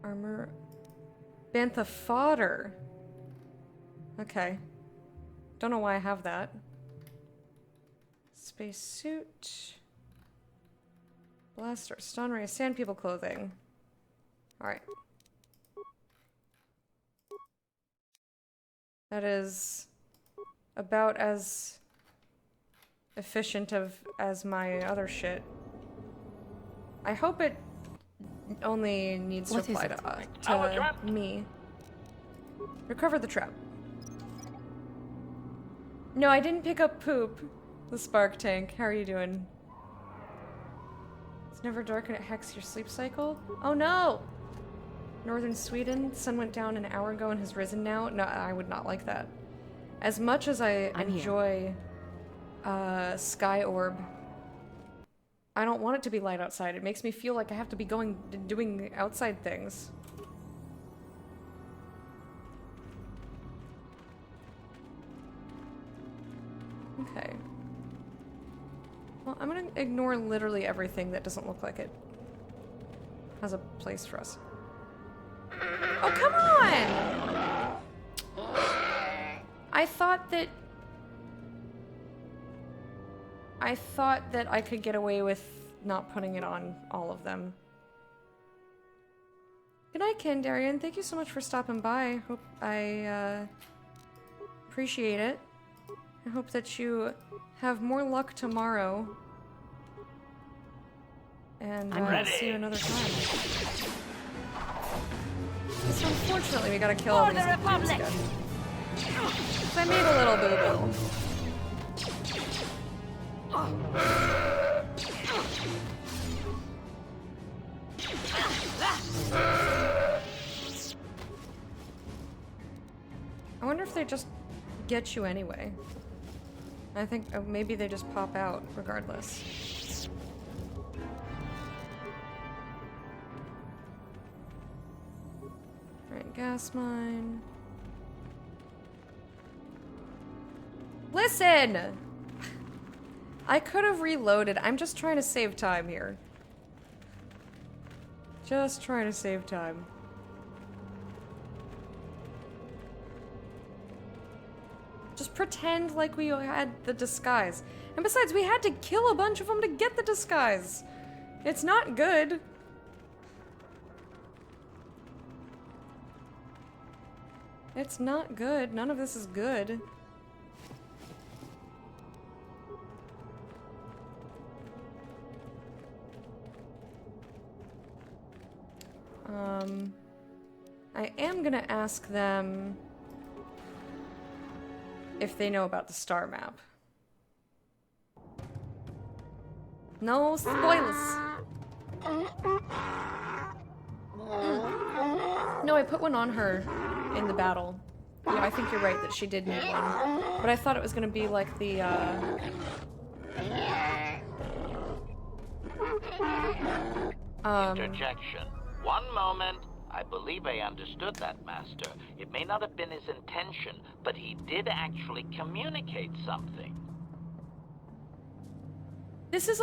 Armor. Bantha fodder. Okay. Don't know why I have that. Spacesuit. Blaster. Stun ray. Sand people clothing. Alright. That is about as efficient as my other shit. I hope it only needs to apply to me. Recover the trap. No, I didn't pick up poop. The spark tank. How are you doing? It's never dark and it hacks your sleep cycle? Oh no! Northern Sweden. Sun went down an hour ago and has risen now. No, I would not like that. As much as I enjoy Sky Orb, I don't want it to be light outside. It makes me feel like I have to be doing outside things. Okay. Well, I'm gonna ignore literally everything that doesn't look like it has a place for us. Oh, come on! I thought that I could get away with not putting it on all of them. Good night, Kandarian. Thank you so much for stopping by. Hope I appreciate it. I hope that you have more luck tomorrow. And I'll see you another time. So unfortunately, we gotta kill all these dudes again. So I made a little boo-boo. I wonder if they just get you anyway. I think maybe they just pop out regardless. Alright, gas mine. Listen! I could have reloaded. I'm just trying to save time here. Just trying to save time. Just pretend like we had the disguise. And besides, we had to kill a bunch of them to get the disguise. It's not good. It's not good. None of this is good. I am gonna ask them if they know about the star map. No spoilers. No, I put one on her in the battle. Yeah, I think you're right that she did need one. But I thought it was gonna be like the, Interjection. One moment. I believe I understood that, Master. It may not have been his intention, but he did actually communicate something. This is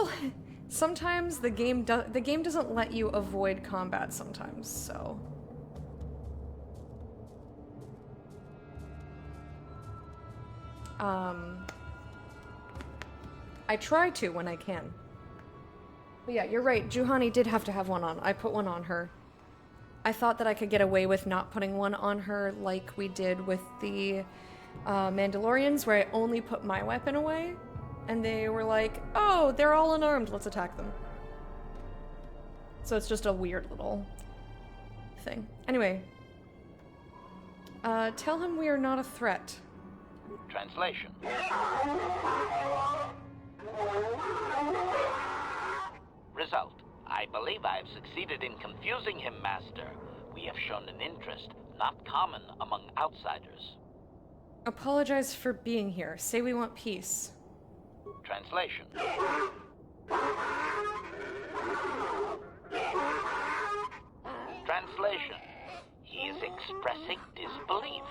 sometimes the game doesn't let you avoid combat sometimes, so. I try to when I can. But yeah, you're right. Juhani did have to have one on. I put one on her. I thought that I could get away with not putting one on her like we did with the Mandalorians, where I only put my weapon away. And they were like, oh, they're all unarmed, let's attack them. So it's just a weird little thing. Anyway. Tell him we are not a threat. Translation. Result. I believe I have succeeded in confusing him, Master. We have shown an interest not common among outsiders. Apologize for being here. Say we want peace. Translation. Translation. He is expressing disbelief,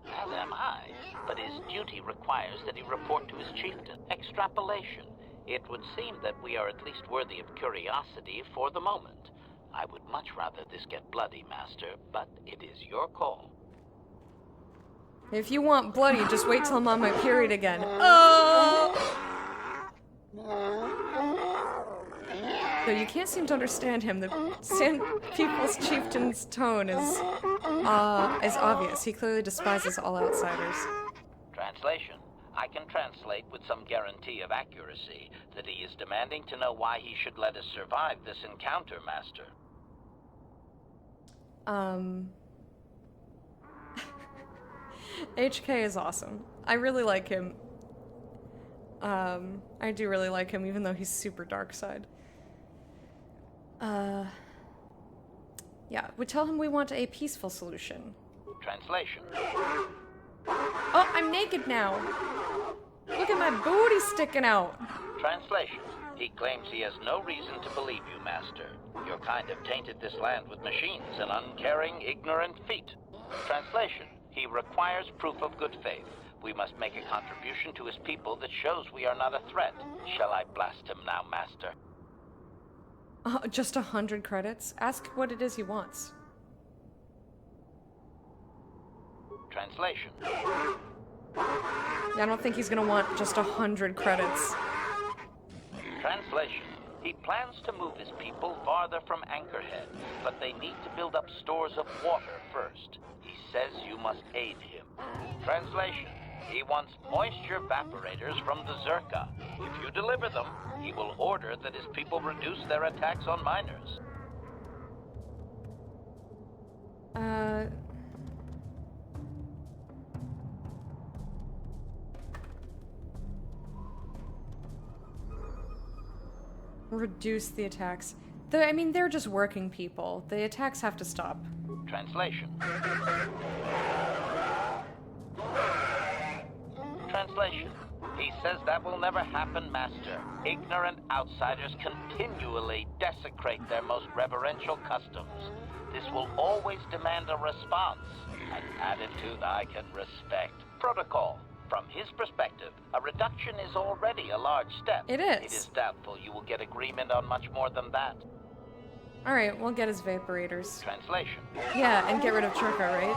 as am I, but his duty requires that he report to his chieftain. Extrapolation. It would seem that we are at least worthy of curiosity for the moment. I would much rather this get bloody, Master, but it is your call. If you want bloody, just wait till I'm on my period again. Oh! Though you can't seem to understand him. The Sand People's Chieftain's tone is obvious. He clearly despises all outsiders. Translation. I can translate with some guarantee of accuracy that he is demanding to know why he should let us survive this encounter, Master. HK is awesome. I really like him. I do really like him, even though he's super dark side. Yeah, we tell him we want a peaceful solution. Translation. Oh, I'm naked now. Look at my booty sticking out. Translation. He claims he has no reason to believe you, Master. Your kind have tainted this land with machines and uncaring, ignorant feet. Translation. He requires proof of good faith. We must make a contribution to his people that shows we are not a threat. Shall I blast him now, Master? Just 100 credits? Ask what it is he wants. Translation. Yeah, I don't think he's gonna want just 100 credits. Translation. He plans to move his people farther from Anchorhead, but they need to build up stores of water first. He says you must aid him. Translation. He wants moisture evaporators from the Zerka. If you deliver them, he will order that his people reduce their attacks on miners. Reduce the attacks. I mean, they're just working people. The attacks have to stop. Translation. Translation. He says that will never happen, Master. Ignorant outsiders continually desecrate their most reverential customs. This will always demand a response, an attitude I can respect. Protocol. From his perspective, a reduction is already a large step. It is. It is doubtful you will get agreement on much more than that. Alright, we'll get his vaporators. Translation. Yeah, and get rid of Churka, right?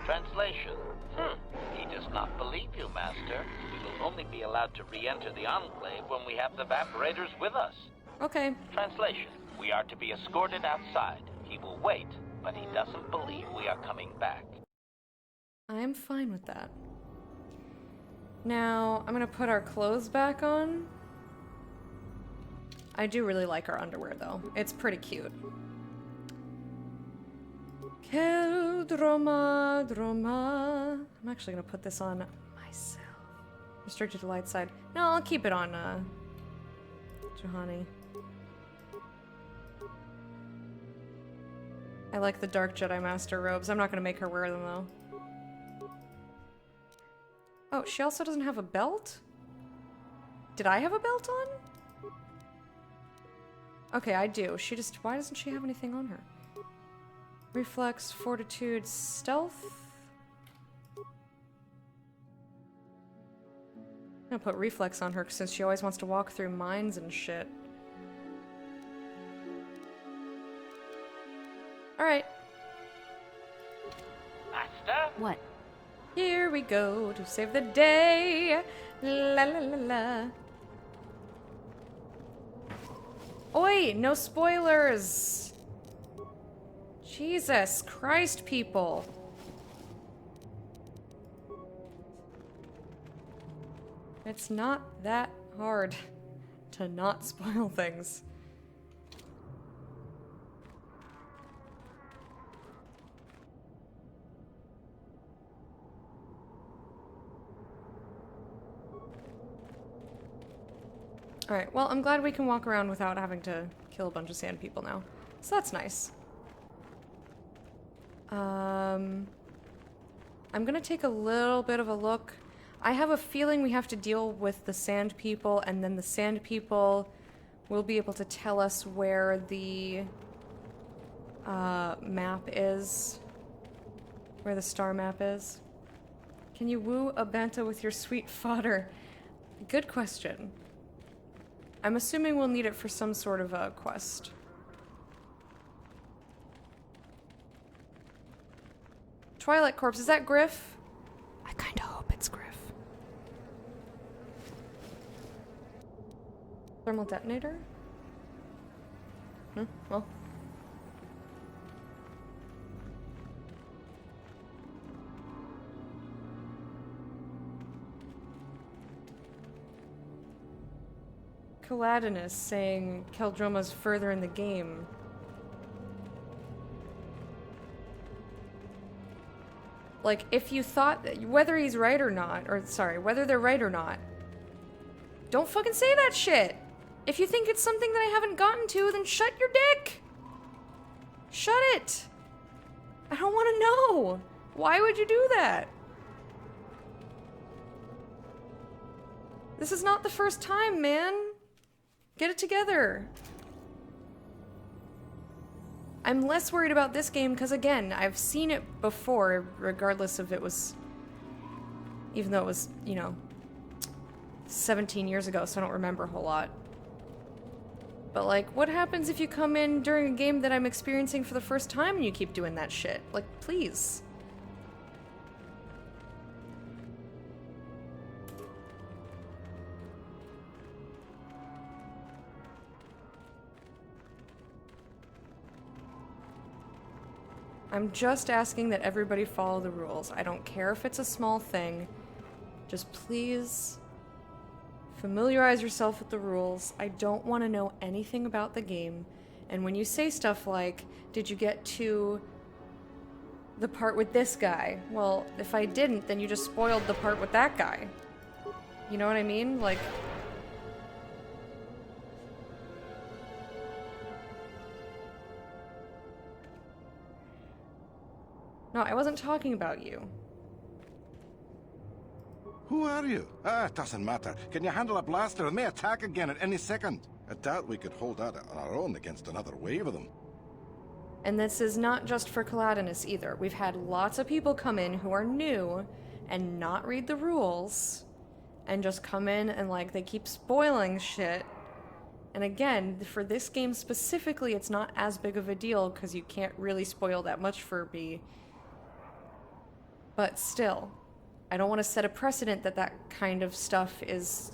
Translation. He does not believe you, Master. We will only be allowed to re-enter the Enclave when we have the evaporators with us. Okay. Translation. We are to be escorted outside. He will wait, but he doesn't believe we are coming back. I'm fine with that. Now, I'm gonna put our clothes back on. I do really like our underwear, though. It's pretty cute. Keldroma, droma. I'm actually gonna put this on myself. Restricted to light side. No, I'll keep it on, Juhani. I like the Dark Jedi Master robes. I'm not gonna make her wear them, though. Oh, she also doesn't have a belt? Did I have a belt on? Okay, I do. She just... Why doesn't she have anything on her? Reflex, Fortitude, Stealth? I'm gonna put Reflex on her since she always wants to walk through mines and shit. Alright. Master? What? Here we go to save the day. La la la la. Oi, no spoilers. Jesus Christ, people. It's not that hard to not spoil things. Alright, well, I'm glad we can walk around without having to kill a bunch of sand people now. So that's nice. I'm gonna take a little bit of a look. I have a feeling we have to deal with the sand people, and then the sand people will be able to tell us where the map is. Where the star map is. Can you woo a banta with your sweet fodder? Good question. I'm assuming we'll need it for some sort of a quest. Twilight Corpse, is that Griff? I kinda hope it's Griff. Thermal detonator? Well. Caladinus saying Keldroma's further in the game. Like, if you thought that, whether he's right or not, or sorry, whether they're right or not, don't fucking say that shit. If you think it's something that I haven't gotten to, then shut your dick. Shut it. I don't want to know. Why would you do that? This is not the first time, man. Get it together. I'm less worried about this game because, again, I've seen it before, regardless if it was... Even though it was, you know, 17 years ago, so I don't remember a whole lot. But, like, what happens if you come in during a game that I'm experiencing for the first time and you keep doing that shit? Like, please. I'm just asking that everybody follow the rules. I don't care if it's a small thing. Just please familiarize yourself with the rules. I don't want to know anything about the game. And when you say stuff like, did you get to the part with this guy? Well, if I didn't, then you just spoiled the part with that guy. You know what I mean? Like... No, I wasn't talking about you. Who are you? It doesn't matter. Can you handle a blaster? It may attack again at any second. I doubt we could hold out on our own against another wave of them. And this is not just for Caladinus either. We've had lots of people come in who are new and not read the rules and just come in and, like, they keep spoiling shit. And again, for this game specifically, it's not as big of a deal because you can't really spoil that much for B. But still, I don't want to set a precedent that that kind of stuff is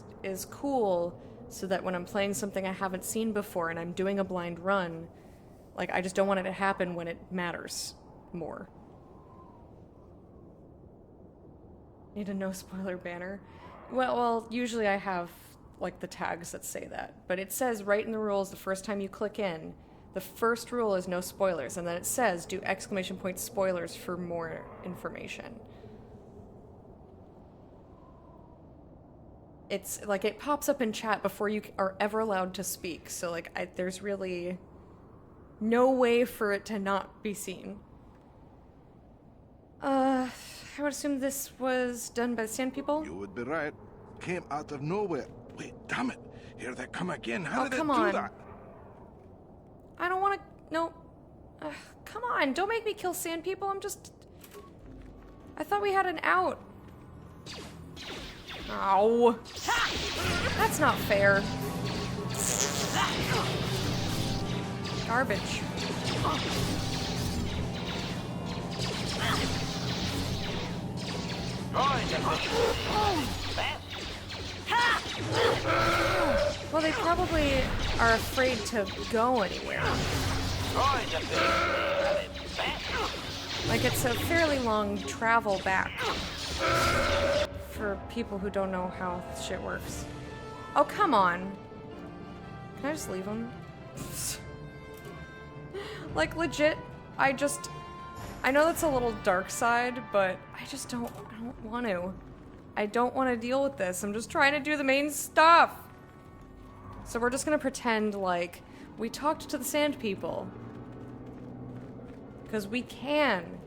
cool, so that when I'm playing something I haven't seen before and I'm doing a blind run, like, I just don't want it to happen when it matters more. Need a no spoiler banner? Well, usually I have, like, the tags that say that. But it says right in the rules the first time you click in, the first rule is no spoilers, and then it says do ! Spoilers for more information. It's like it pops up in chat before you are ever allowed to speak, so like there's really no way for it to not be seen. I would assume this was done by the Sand People? You would be right. Came out of nowhere. Wait, damn it. Here they come again. How did come it do on. that? I don't want to... No. Come on, don't make me kill Sand People. I'm just... I thought we had an out. Ow. That's not fair. Garbage. Well, they probably are afraid to go anywhere. Like, it's a fairly long travel back for people who don't know how shit works. Oh, come on. Can I just leave them? Like, legit, I know that's a little dark side, but I don't want to. I don't want to deal with this. I'm just trying to do the main stuff. So we're just gonna pretend like we talked to the Sand People. Because we can.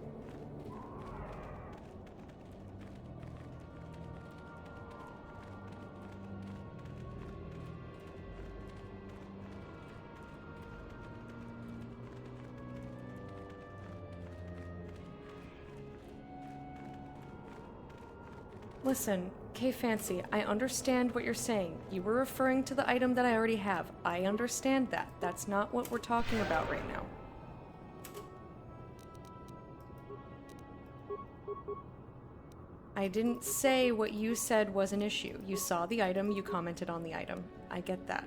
Listen, Okay, Fancy, I understand what you're saying. You were referring to the item that I already have. I understand that. That's not what we're talking about right now. I didn't say what you said was an issue. You saw the item, you commented on the item. I get that.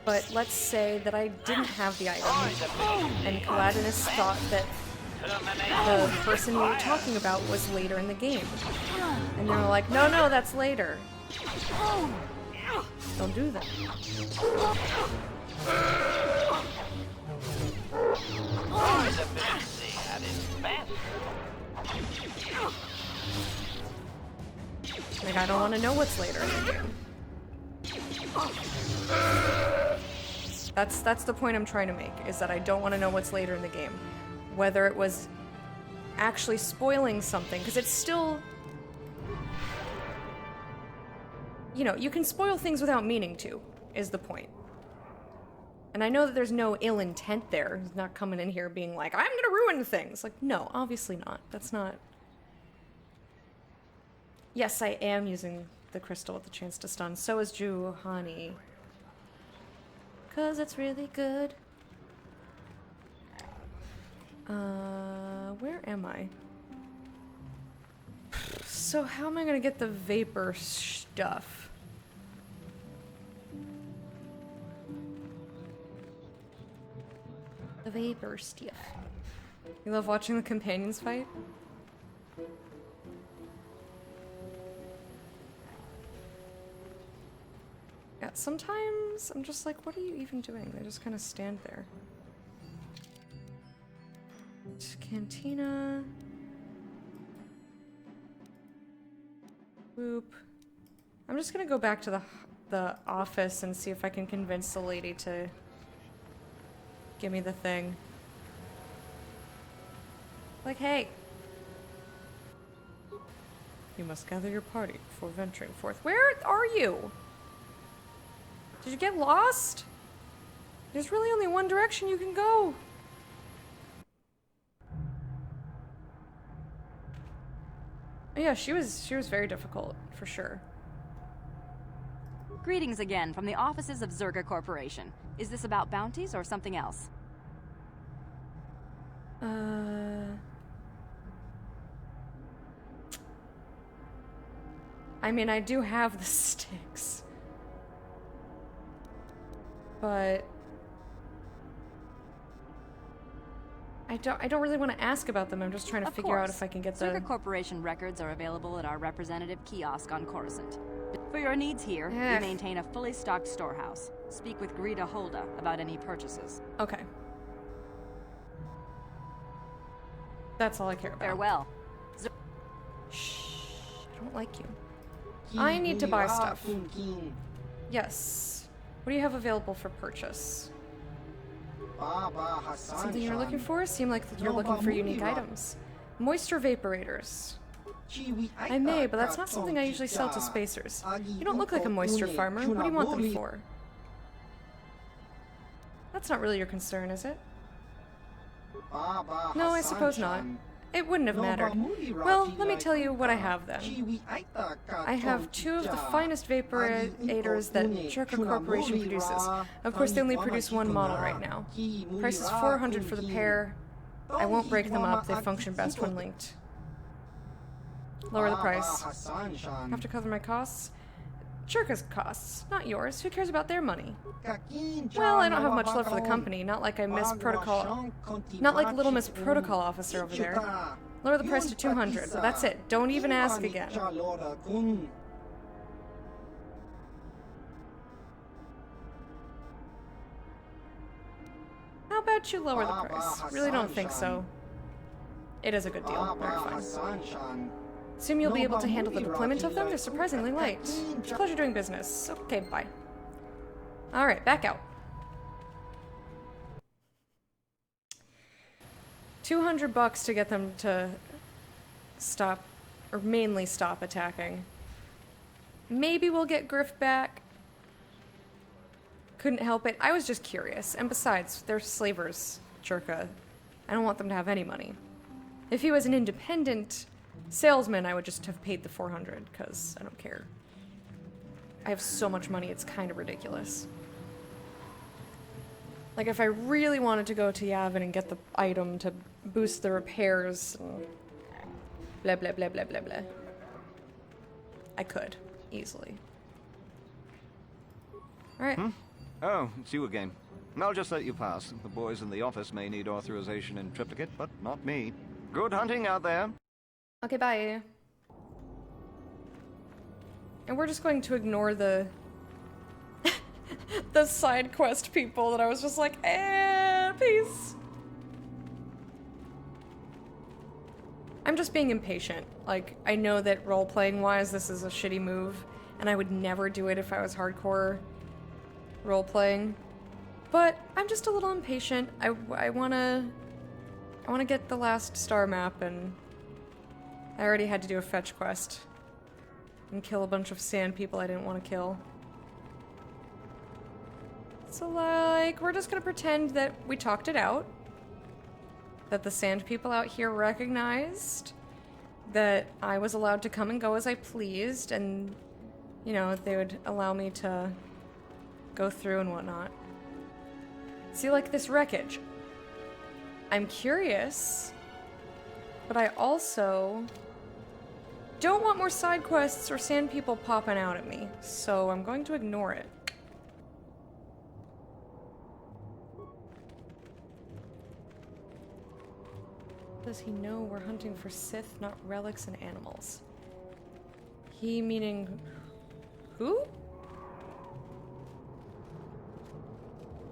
But let's say that I didn't have the item, and Caladinus thought that the person you were talking about was later in the game. And they were like, no, no, that's later. Don't do that. Like, I don't want to know what's later in the game. That's the point I'm trying to make, is that I don't want to know what's later in the game. Whether it was actually spoiling something, because it's still... You know, you can spoil things without meaning to, is the point. And I know that there's no ill intent there. He's not coming in here being like, I'm gonna ruin things. Like, no, obviously not. That's not... Yes, I am using the crystal with the chance to stun. So is Juhani. 'Cause it's really good. Where am I? So how am I gonna get the vapor stuff? The vapor stuff. You love watching the companions fight? Yeah, sometimes I'm just like, what are you even doing? They just kind of stand there. Cantina. Boop. I'm just gonna go back to the office and see if I can convince the lady to give me the thing. Like, hey. You must gather your party before venturing forth. Where are you? Did you get lost? There's really only one direction you can go. Yeah, she was very difficult, for sure. Greetings again from the offices of Zerga Corporation. Is this about bounties or something else? I mean, I do have the sticks. But I don't really want to ask about them. I'm just trying to figure out if I can get the... Zerga Corporation records are available at our representative kiosk on Coruscant. For your needs here, we maintain a fully stocked storehouse. Speak with Greta Holda about any purchases. Okay. That's all I care about. Farewell. Shh. I don't like you. I need to buy stuff. Yes. What do you have available for purchase? Something you're looking for? Seem like you're looking for unique items. Moisture vaporators. I may, but that's not something I usually sell to spacers. You don't look like a moisture farmer. What do you want them for? That's not really your concern, is it? No, I suppose not. It wouldn't have mattered. Well, let me tell you what I have then. I have 2 of the finest vaporators that Churka Corporation produces. Of course, they only produce 1 model right now. Price is 400 for the pair. I won't break them up, they function best when linked. Lower the price. Have to cover my costs? Churka's costs, not yours. Who cares about their money? Well, I don't have much love for the company, not like Little Miss Protocol Officer over there. Lower the price to 200, but that's it. Don't even ask again. How about you lower the price? Really don't think so. It is a good deal. Alright, fine. Assume you'll be able to handle the deployment of them? They're surprisingly light. It's a pleasure doing business. Okay, bye. Alright, back out. 200 bucks to get them to stop, or mainly stop attacking. Maybe we'll get Griff back. Couldn't help it. I was just curious. And besides, they're slavers, Churka. I don't want them to have any money. If he was an independent salesman, I would just have paid the 400, because I don't care. I have so much money, it's kind of ridiculous. Like, if I really wanted to go to Yavin and get the item to boost the repairs, and blah blah blah blah blah blah, I could, easily. Alright. Oh, it's you again. I'll just let you pass. The boys in the office may need authorization in triplicate, but not me. Good hunting out there. Okay, bye. And we're just going to ignore the the side quest people that I was just like, peace. I'm just being impatient. Like, I know that role-playing wise this is a shitty move, and I would never do it if I was hardcore role-playing. But I'm just a little impatient. I wanna get the last star map, and I already had to do a fetch quest and kill a bunch of sand people I didn't want to kill. So, like, we're just gonna pretend that we talked it out. That the sand people out here recognized that I was allowed to come and go as I pleased, and, you know, they would allow me to go through and whatnot. See, like, this wreckage. I'm curious, but I also don't want more side quests or sand people popping out at me, so I'm going to ignore it. Does he know we're hunting for Sith, not relics and animals? He meaning who?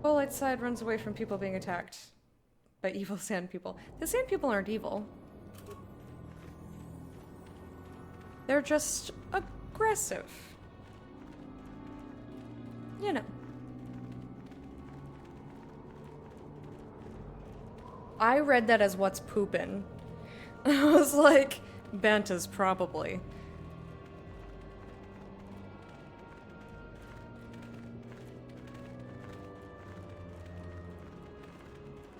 Well, light side runs away from people being attacked by evil sand people. The sand people aren't evil. They're just aggressive. You know. I read that as what's poopin'. I was like, Bantas probably.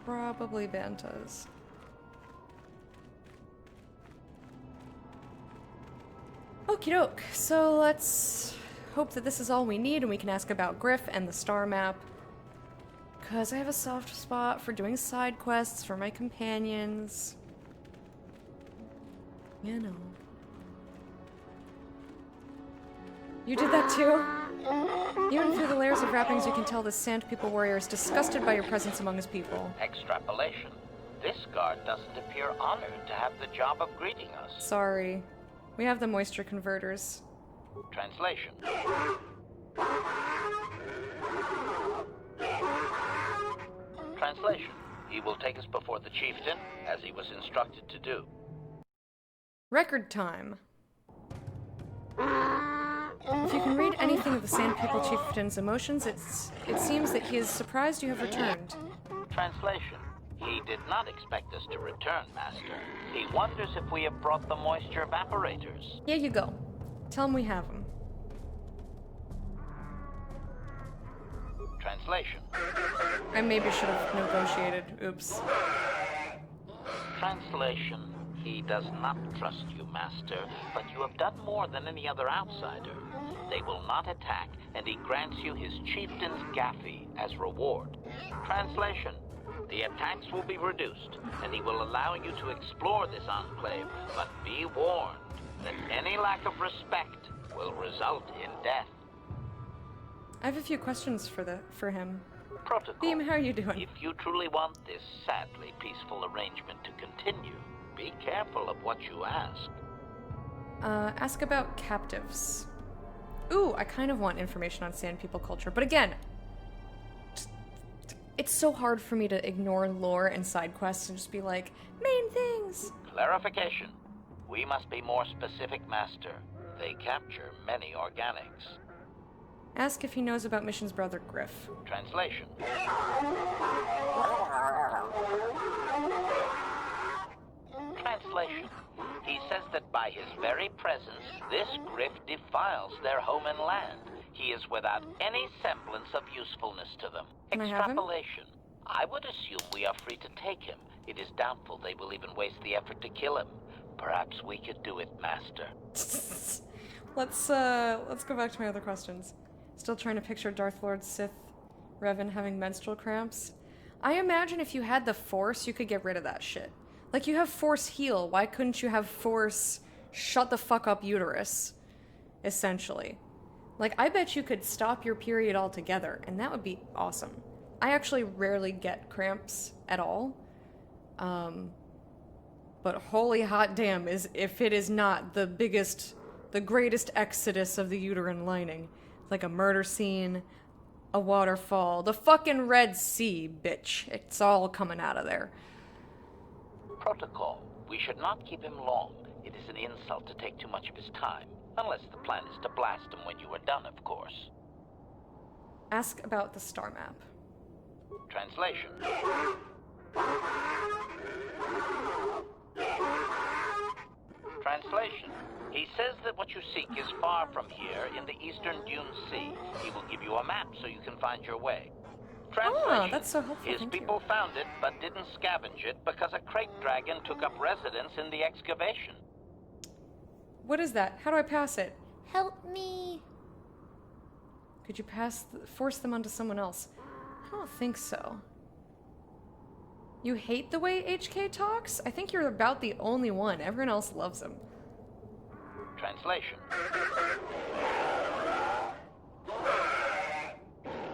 Probably Bantas. Okie doke. So let's hope that this is all we need and we can ask about Griff and the star map. Because I have a soft spot for doing side quests for my companions. You know. You did that too? Even through the layers of wrappings, you can tell this Sand People warrior is disgusted by your presence among his people. Extrapolation. This guard doesn't appear honored to have the job of greeting us. Sorry. We have the moisture converters. Translation. Translation. He will take us before the chieftain, as he was instructed to do. Record time. If you can read anything of the Sand People chieftain's emotions, it seems that he is surprised you have returned. Translation. He did not expect us to return, Master. He wonders if we have brought the moisture evaporators. Here you go. Tell him we have them. Translation. I maybe should have negotiated. Oops. Translation. He does not trust you, Master, but you have done more than any other outsider. They will not attack, and he grants you his chieftain's gaffy as reward. Translation. The attacks will be reduced, and he will allow you to explore this enclave, but be warned that any lack of respect will result in death. I have a few questions for him. Protocol. Beam, how are you doing? If you truly want this sadly peaceful arrangement to continue, be careful of what you ask. Ask about captives. Ooh, I kind of want information on Sand People culture, but again, it's so hard for me to ignore lore and side quests and just be like, main things. Clarification. We must be more specific, Master. They capture many organics. Ask if he knows about Mission's brother, Griff. Translation. Translation. He says that by his very presence, this Griff defiles their home and land. He is without any semblance of usefulness to them. Can I have him? Extrapolation. I would assume we are free to take him, It is doubtful they will even waste the effort to kill him. Perhaps we could do it, Master. Let's go back to my other questions. Still trying to picture Darth Lord Sith Revan having menstrual cramps. I imagine if you had the Force, you could get rid of that shit. Like, you have Force heal, why couldn't you have Force shut the fuck up uterus? Essentially. Like, I bet you could stop your period altogether, and that would be awesome. I actually rarely get cramps at all. But holy hot damn, if it is not the greatest exodus of the uterine lining. Like a murder scene, a waterfall, the fucking Red Sea, bitch. It's all coming out of there. Protocol. We should not keep him long. It is an insult to take too much of his time. Unless the plan is to blast him when you are done, of course. Ask about the star map. Translation. Translation. He says that what you seek is far from here in the eastern Dune Sea. He will give you a map so you can find your way. Translation. Oh, that's so helpful. His people found it, but didn't scavenge it because a crate dragon took up residence in the excavation. What is that? How do I pass it? Help me. Could you force them onto someone else? I don't think so. You hate the way HK talks? I think you're about the only one. Everyone else loves him. Translation.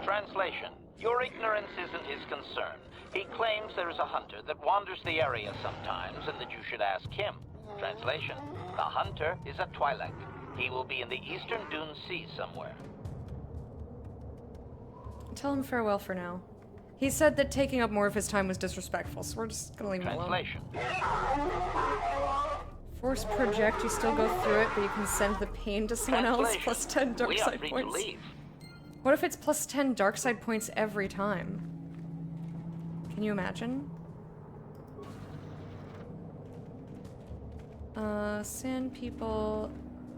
Translation. Your ignorance isn't his concern. He claims there is a hunter that wanders the area sometimes and that you should ask him. Translation. The hunter is a Twi'lek. He will be in the eastern Dune Sea somewhere. Tell him farewell for now. He said that taking up more of his time was disrespectful, so we're just gonna leave him alone. Translation. Force project, you still go through it, but you can send the pain to someone else, plus 10 dark side points. What if it's plus 10 dark side points every time? Can you imagine? Sand people,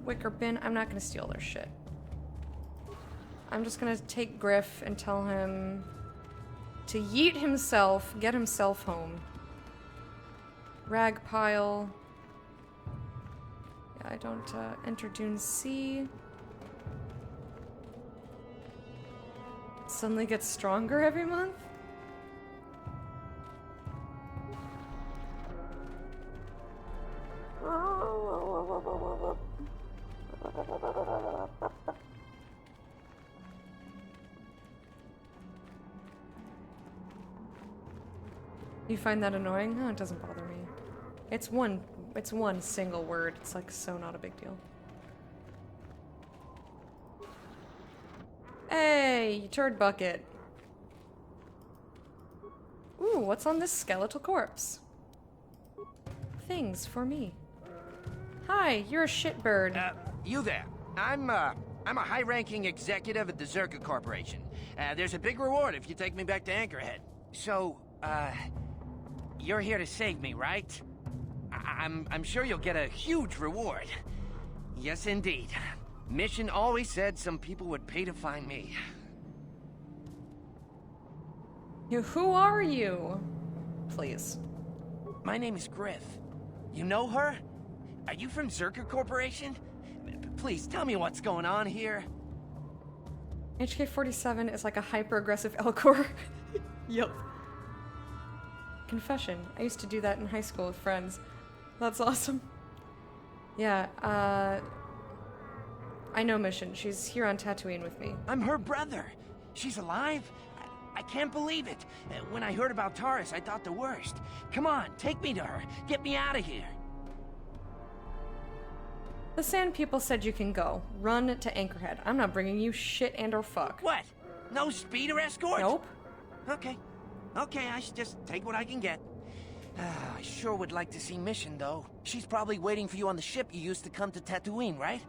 wicker bin. I'm not gonna steal their shit. I'm just gonna take Griff and tell him to yeet himself, get himself home. Rag pile. Yeah, I don't enter Dune Sea. Suddenly gets stronger every month? You find that annoying? No, it doesn't bother me. It's one single word. It's like so not a big deal. Hey, you turd bucket. Ooh, what's on this skeletal corpse? Things for me. Hi, you're a shitbird. You there. I'm a high-ranking executive at the Zerka Corporation. There's a big reward if you take me back to Anchorhead. So, you're here to save me, right? I'm sure you'll get a huge reward. Yes, indeed. Mission always said some people would pay to find me. Who are you? Please. My name is Griff. You know her? Are you from Zerka Corporation? Please, tell me what's going on here. HK-47 is like a hyper-aggressive Elcor. Yup. Confession. I used to do that in high school with friends. That's awesome. Yeah, I know Mission. She's here on Tatooine with me. I'm her brother. She's alive? I can't believe it. When I heard about Taurus, I thought the worst. Come on, take me to her. Get me out of here. The Sand People said you can go. Run to Anchorhead. I'm not bringing you shit and or fuck. What? No speeder escort? Nope. Okay. Okay, I should just take what I can get. I sure would like to see Mission, though. She's probably waiting for you on the ship you used to come to Tatooine, right?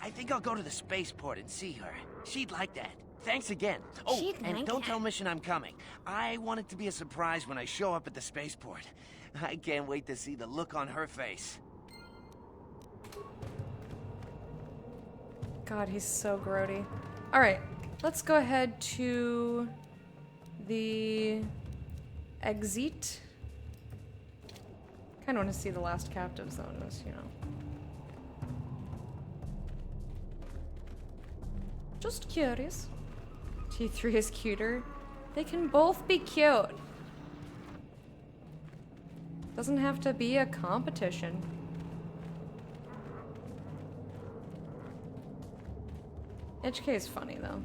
I think I'll go to the spaceport and see her. She'd like that. Thanks again. Oh, and don't tell Mission I'm coming. I want it to be a surprise when I show up at the spaceport. I can't wait to see the look on her face. God, he's so grody. Alright, let's go ahead to the exit. Kind of want to see the last captives though in this, you know. Just curious. T3 is cuter. They can both be cute. Doesn't have to be a competition. HK is funny though.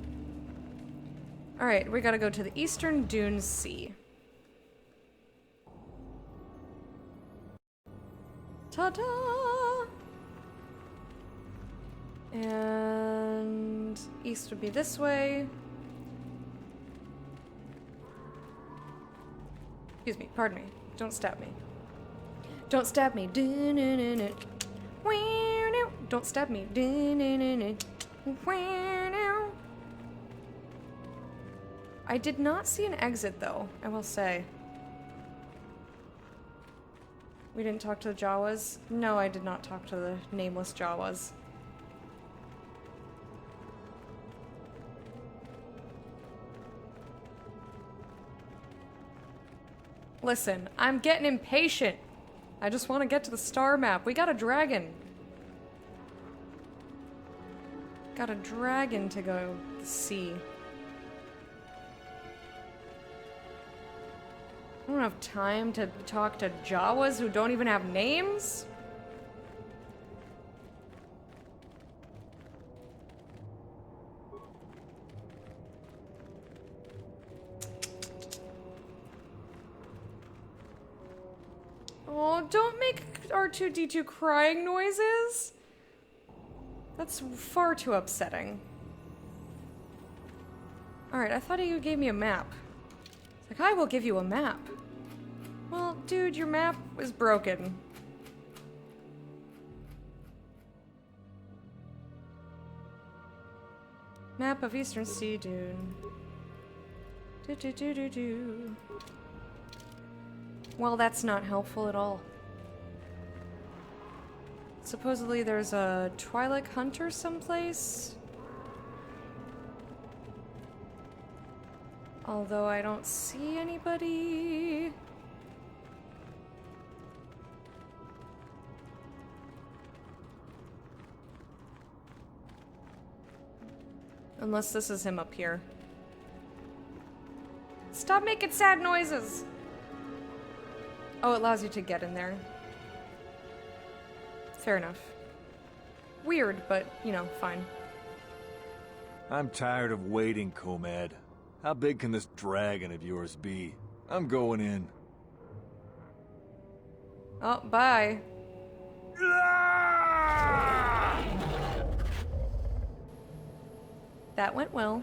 Alright, we gotta go to the Eastern Dunes Sea. Ta-da! And east would be this way. Excuse me, pardon me. Don't stab me. Don't stab me. Don't stab me. I did not see an exit though, I will say. We didn't talk to the Jawas? No, I did not talk to the nameless Jawas. Listen, I'm getting impatient. I just want to get to the star map. We got a dragon. Got a dragon to go see. I don't have time to talk to Jawas who don't even have names. Oh, don't make R2-D2 crying noises. That's far too upsetting. Alright, I thought you gave me a map. It's like, I will give you a map. Well, dude, your map is broken. Map of Eastern Sea Dune. Do. Well, that's not helpful at all. Supposedly there's a Twi'lek hunter someplace. Although I don't see anybody. Unless this is him up here. Stop making sad noises! Oh, it allows you to get in there. Fair enough. Weird, but, you know, fine. I'm tired of waiting, Comad. How big can this dragon of yours be? I'm going in. Oh, bye. That went well.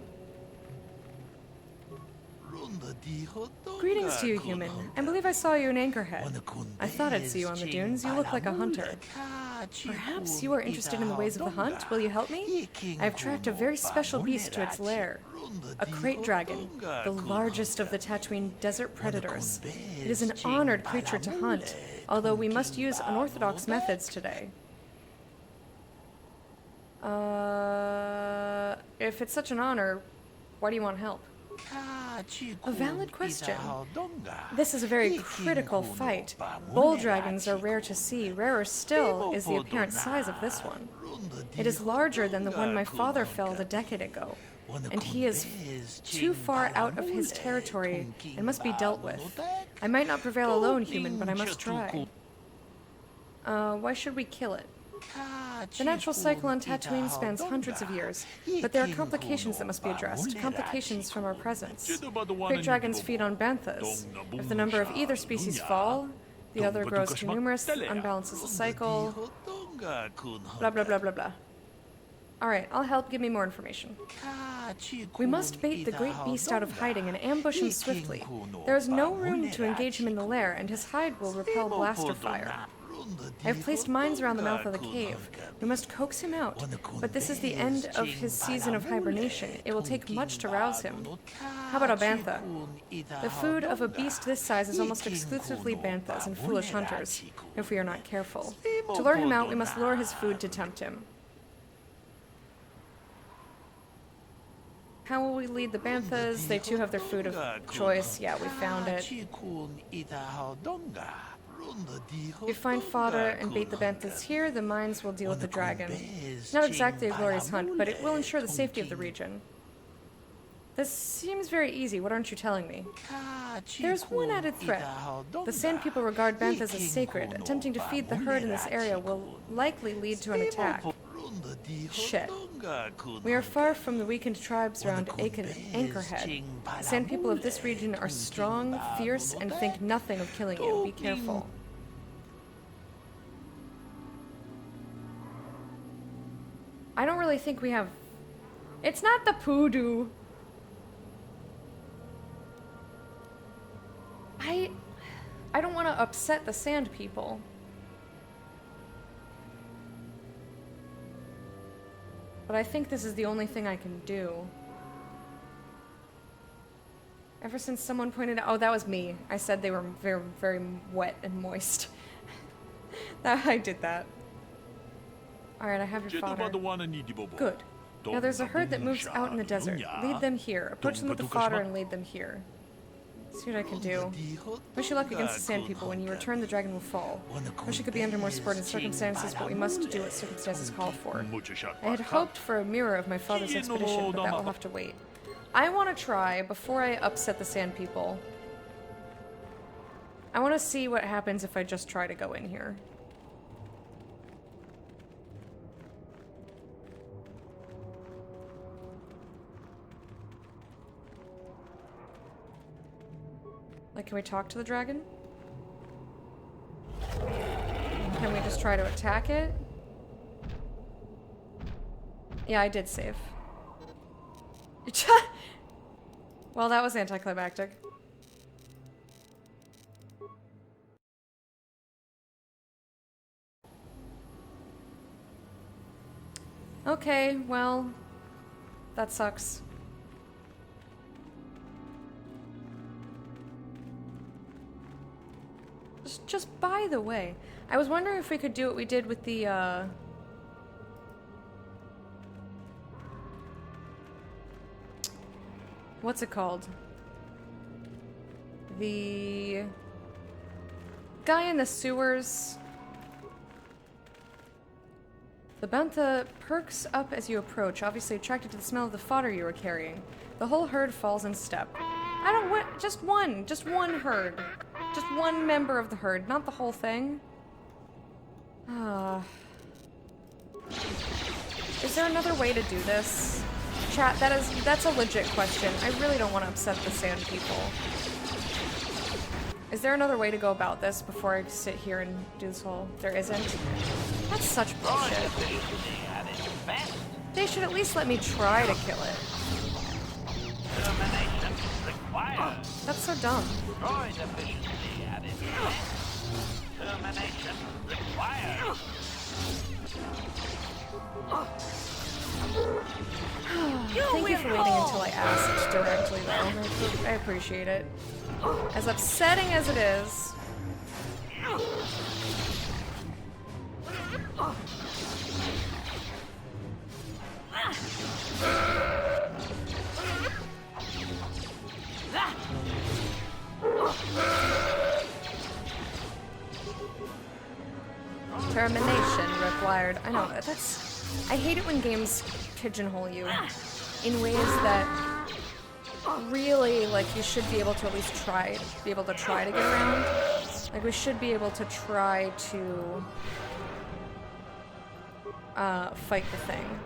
Greetings to you, human. I believe I saw you in Anchorhead. I thought I'd see you on the dunes. You look like a hunter. Perhaps you are interested in the ways of the hunt. Will you help me? I have tracked a very special beast to its lair. A crate dragon, the largest of the Tatooine desert predators. It is an honored creature to hunt, although we must use unorthodox methods today. If it's such an honor, why do you want help? A valid question. This is a very critical fight. Bull dragons are rare to see. Rarer still is the apparent size of this one. It is larger than the one my father felled a decade ago, and he is too far out of his territory and must be dealt with. I might not prevail alone, human, but I must try. Why should we kill it? The natural cycle on Tatooine spans hundreds of years, but there are complications that must be addressed, complications from our presence. Great dragons feed on banthas. If the number of either species fall, the other grows too numerous, unbalances the cycle, blah blah blah blah blah. Alright, I'll help. Give me more information. We must bait the great beast out of hiding and ambush him swiftly. There is no room to engage him in the lair, and his hide will repel blaster fire. I have placed mines around the mouth of the cave. We must coax him out, but this is the end of his season of hibernation. It will take much to rouse him. How about a bantha? The food of a beast this size is almost exclusively banthas and foolish hunters, if we are not careful. To lure him out, we must lure his food to tempt him. How will we lead the banthas? They too have their food of choice. Yeah, we found it. If you find fodder and bait the banthas here, the mines will deal with the dragon. Not exactly a glorious hunt, but it will ensure the safety of the region. This seems very easy. What aren't you telling me? There's one added threat. The Sand People regard banthas as sacred. Attempting to feed the herd in this area will likely lead to an attack. Shit. We are far from the weakened tribes around Anchorhead. The Sand People of this region are strong, fierce, and think nothing of killing you. Be careful. I don't really think we have... It's not the poodoo. I don't want to upset the Sand People. But I think this is the only thing I can do. Ever since someone pointed out... Oh, that was me. I said they were very, very wet and moist. I did that. Alright, I have your fodder. Good. Now there's a herd that moves out in the desert. Lead them here. Approach them with the fodder and lead them here. See what I can do. Wish you luck against the Sand People. When you return, the dragon will fall. Wish it could be under more supported circumstances, but we must do what circumstances call for. I had hoped for a mirror of my father's expedition, but that will have to wait. I want to try, before I upset the Sand People, I want to see what happens if I just try to go in here. Like, can we talk to the dragon? Can we just try to attack it? Yeah, I did save. Well, that was anticlimactic. Okay, well, that sucks. Just by the way, I was wondering if we could do what we did with the, what's it called? The guy in the sewers. The bantha perks up as you approach, obviously attracted to the smell of the fodder you are carrying. The whole herd falls in step. I don't want just one herd. Just one member of the herd, not the whole thing. Is there another way to do this? Chat, that's a legit question. I really don't want to upset the Sand People. Is there another way to go about this before I sit here and do this whole... There isn't? That's such bullshit. They should at least let me try to kill it. That's so dumb. Thank you for waiting until I asked directly, though. I appreciate it. As upsetting as it is. Termination required. I know, that's... I hate it when games pigeonhole you in ways that really, like, you should be able to at least try to get around. Like, we should be able to try to fight the thing.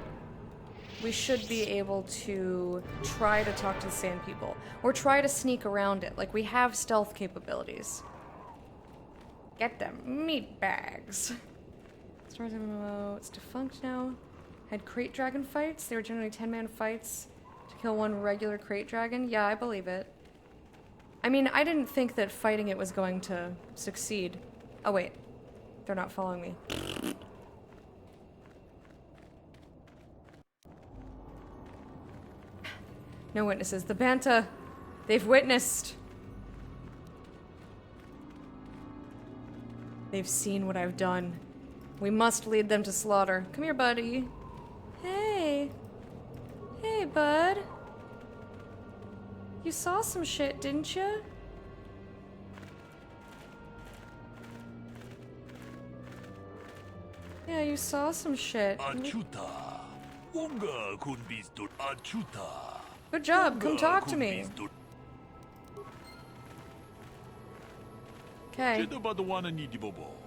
We should be able to try to talk to the Sand People, or try to sneak around it. Like, we have stealth capabilities. Get them meat bags. Stars MMO, it's defunct now. Had crate dragon fights. They were generally 10-man fights to kill one regular crate dragon. Yeah, I believe it. I mean, I didn't think that fighting it was going to succeed. Oh wait, they're not following me. No witnesses. The Banta, they've witnessed. They've seen what I've done. We must lead them to slaughter. Come here, buddy. Hey. Hey, bud. You saw some shit, didn't you? Yeah, you saw some shit. Good job, come talk to me. Okay.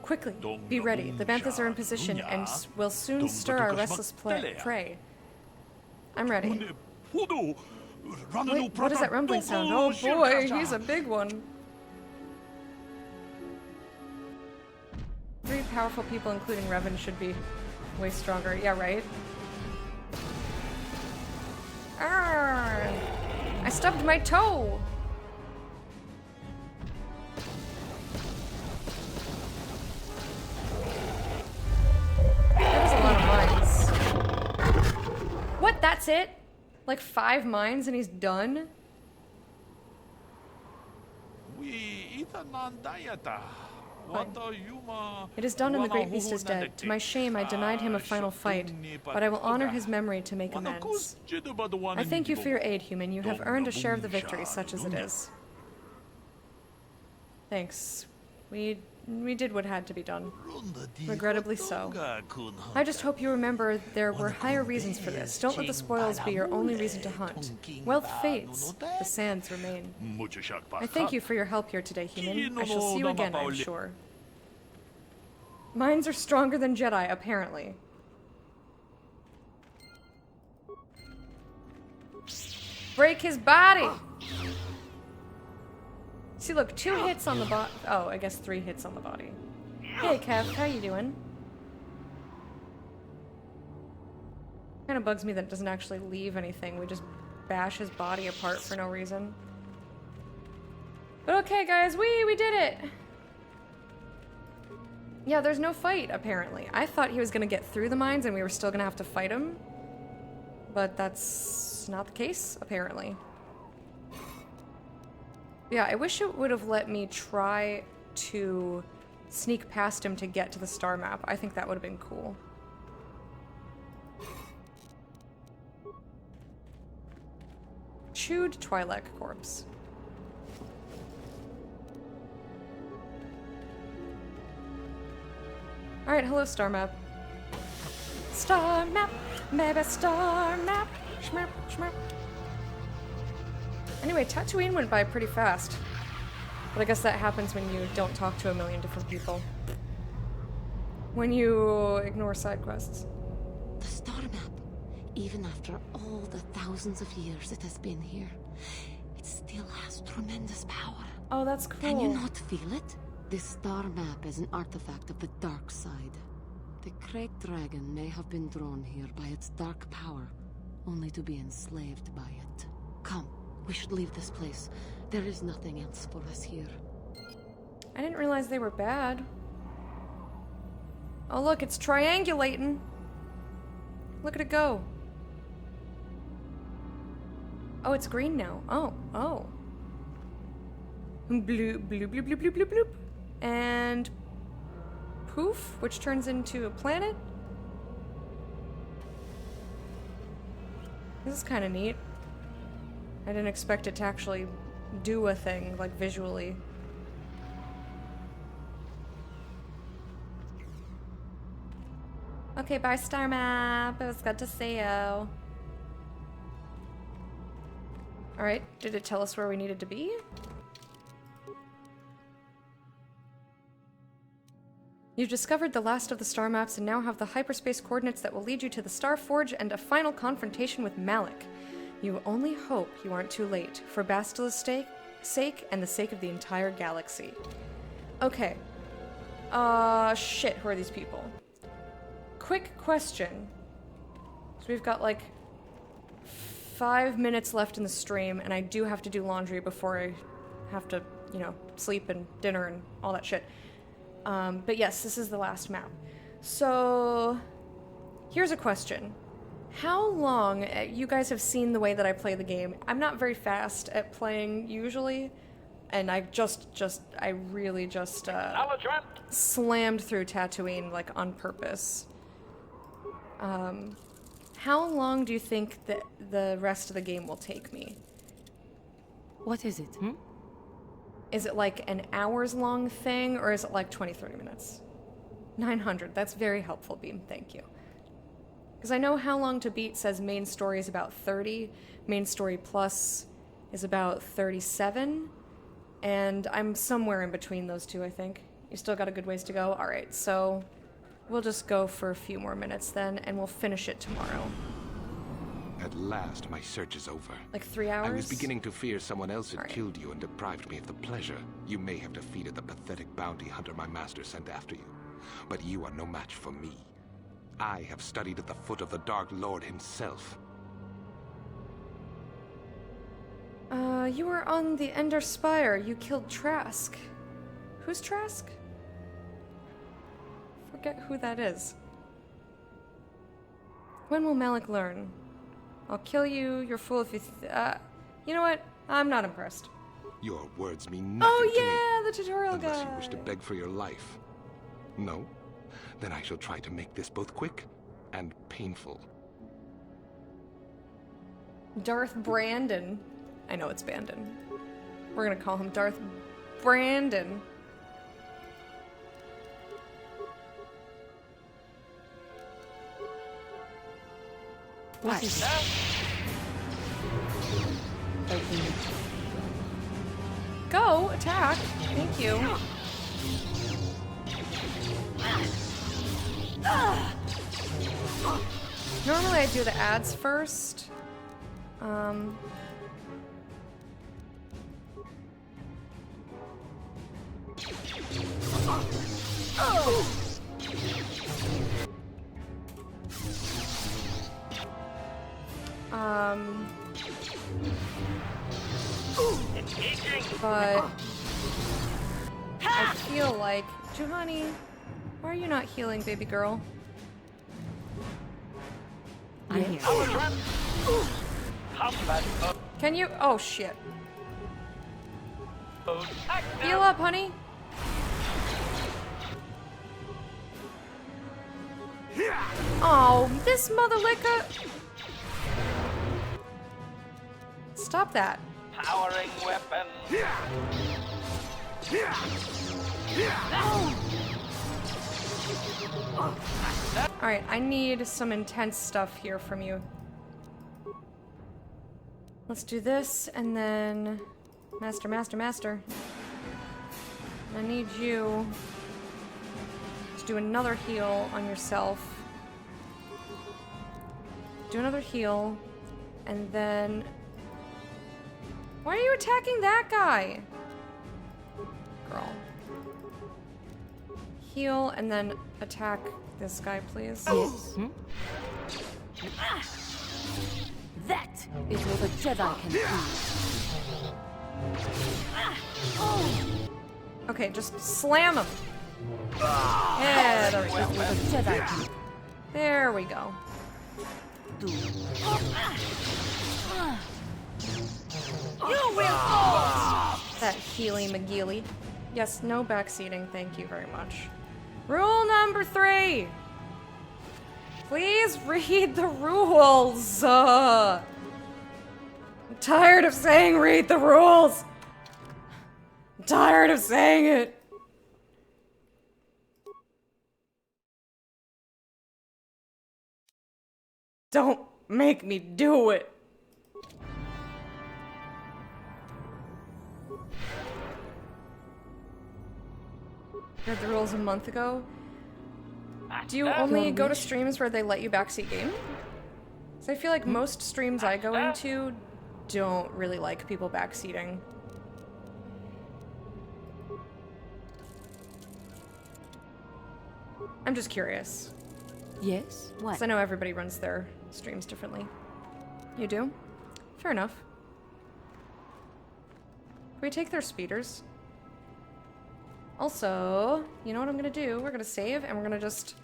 Quickly, be ready. The banthas are in position and will soon stir our restless prey. I'm ready. Wait, what is that rumbling sound? Oh boy, he's a big one. 3 powerful people, including Revan, should be way stronger. Yeah, right? Arrgh! I stubbed my toe! That was a lot of mines. What? That's it? Like 5 mines and he's done? Fine. It is done and the Great Beast is dead. To my shame, I denied him a final fight, but I will honor his memory to make amends. I thank you for your aid, human. You have earned a share of the victory, such as it is. Thanks. We did what had to be done. Regrettably so. I just hope you remember there were higher reasons for this. Don't let the spoils be your only reason to hunt. Wealth fades. The sands remain. I thank you for your help here today, human. I shall see you again, I'm sure. Minds are stronger than Jedi, apparently. Break his body! See, look, 2 hits on the body. Oh, I guess 3 hits on the body. Hey, Kev, how you doing? Kind of bugs me that it doesn't actually leave anything. We just bash his body apart for no reason. But okay, guys, we did it! Yeah, there's no fight, apparently. I thought he was gonna get through the mines and we were still gonna have to fight him. But that's not the case, apparently. Yeah, I wish it would have let me try to sneak past him to get to the star map. I think that would have been cool. Chewed Twi'lek corpse. Alright, hello, star map. Star map, maybe star map. Shmap, shmap. Anyway, Tatooine went by pretty fast. But I guess that happens when you don't talk to a million different people. When you ignore side quests. The star map. Even after all the thousands of years it has been here, it still has tremendous power. Oh, that's cool. Can you not feel it? This star map is an artifact of the dark side. The great dragon may have been drawn here by its dark power, only to be enslaved by it. Come. We should leave this place. There is nothing else for us here. I didn't realize they were bad. Oh look, it's triangulating. Look at it go. Oh, it's green now. Oh. Bloop, bloop, bloop, bloop, bloop, bloop, bloop. And poof, which turns into a planet. This is kind of neat. I didn't expect it to actually do a thing, like, visually. Okay, bye, star map. It was good to see you. Alright, did it tell us where we needed to be? You've discovered the last of the star maps and now have the hyperspace coordinates that will lead you to the Star Forge and a final confrontation with Malak. You only hope you aren't too late, for Bastila's sake and the sake of the entire galaxy. Okay. Shit, who are these people? Quick question. So we've got like 5 minutes left in the stream, and I do have to do laundry before I have to, you know, sleep and dinner and all that shit. But yes, this is the last map. So, here's a question. How long, you guys have seen the way that I play the game. I'm not very fast at playing usually, and I really just slammed through Tatooine, like, on purpose. How long do you think that the rest of the game will take me? What is it, Is it like an hours long thing, or is it like 20-30 minutes? 900. That's very helpful, Beam. Thank you. Because I know How Long to Beat says main story is about 30, main story plus is about 37, and I'm somewhere in between those two, I think. You still got a good ways to go? Alright, so we'll just go for a few more minutes then, and we'll finish it tomorrow. At last, my search is over. Like 3 hours? I was beginning to fear someone else had killed you and deprived me of the pleasure you may have defeated the pathetic bounty hunter my master sent after you. But you are no match for me. I have studied at the foot of the Dark Lord himself. You were on the Ender Spire. You killed Trask. Who's Trask? Forget who that is. When will Malik learn? I'll kill you, you're a fool if you you know what? I'm not impressed. Your words mean nothing to me. Oh yeah, the tutorial guy. Unless you wish to beg for your life. No? Then I shall try to make this both quick and painful. Darth Brandon. I know it's Bandon. We're gonna call him Darth Brandon. What is that? Go, attack. Thank you. Normally I do the ads first. But I feel like, Juhani, why are you not healing, baby girl? I'm here. Can you? Oh shit. Heal up, honey. Oh, this mother licker. Stop that. Powering weapon. Alright, I need some intense stuff here from you. Let's do this, and then... Master. I need you to do another heal on yourself. Do another heal, and then... Why are you attacking that guy? Girl. Heal, and then attack this guy, please. Yes. That is what a Jedi can do. Okay, just slam him. Yeah, there we go. There we go. You will fall! That Healy McGeely. Yes, no backseating, thank you very much. Rule number 3! Please read the rules! I'm tired of saying read the rules! I'm tired of saying it! Don't make me do it! Read the rules a month ago. Do you only go to streams where they let you backseat game? So I feel like most streams I go into don't really like people backseating. I'm just curious. Yes? What? 'Cause I know everybody runs their streams differently. You do? Fair enough. Can we take their speeders? Also, you know what I'm gonna do? We're gonna save and we're gonna just...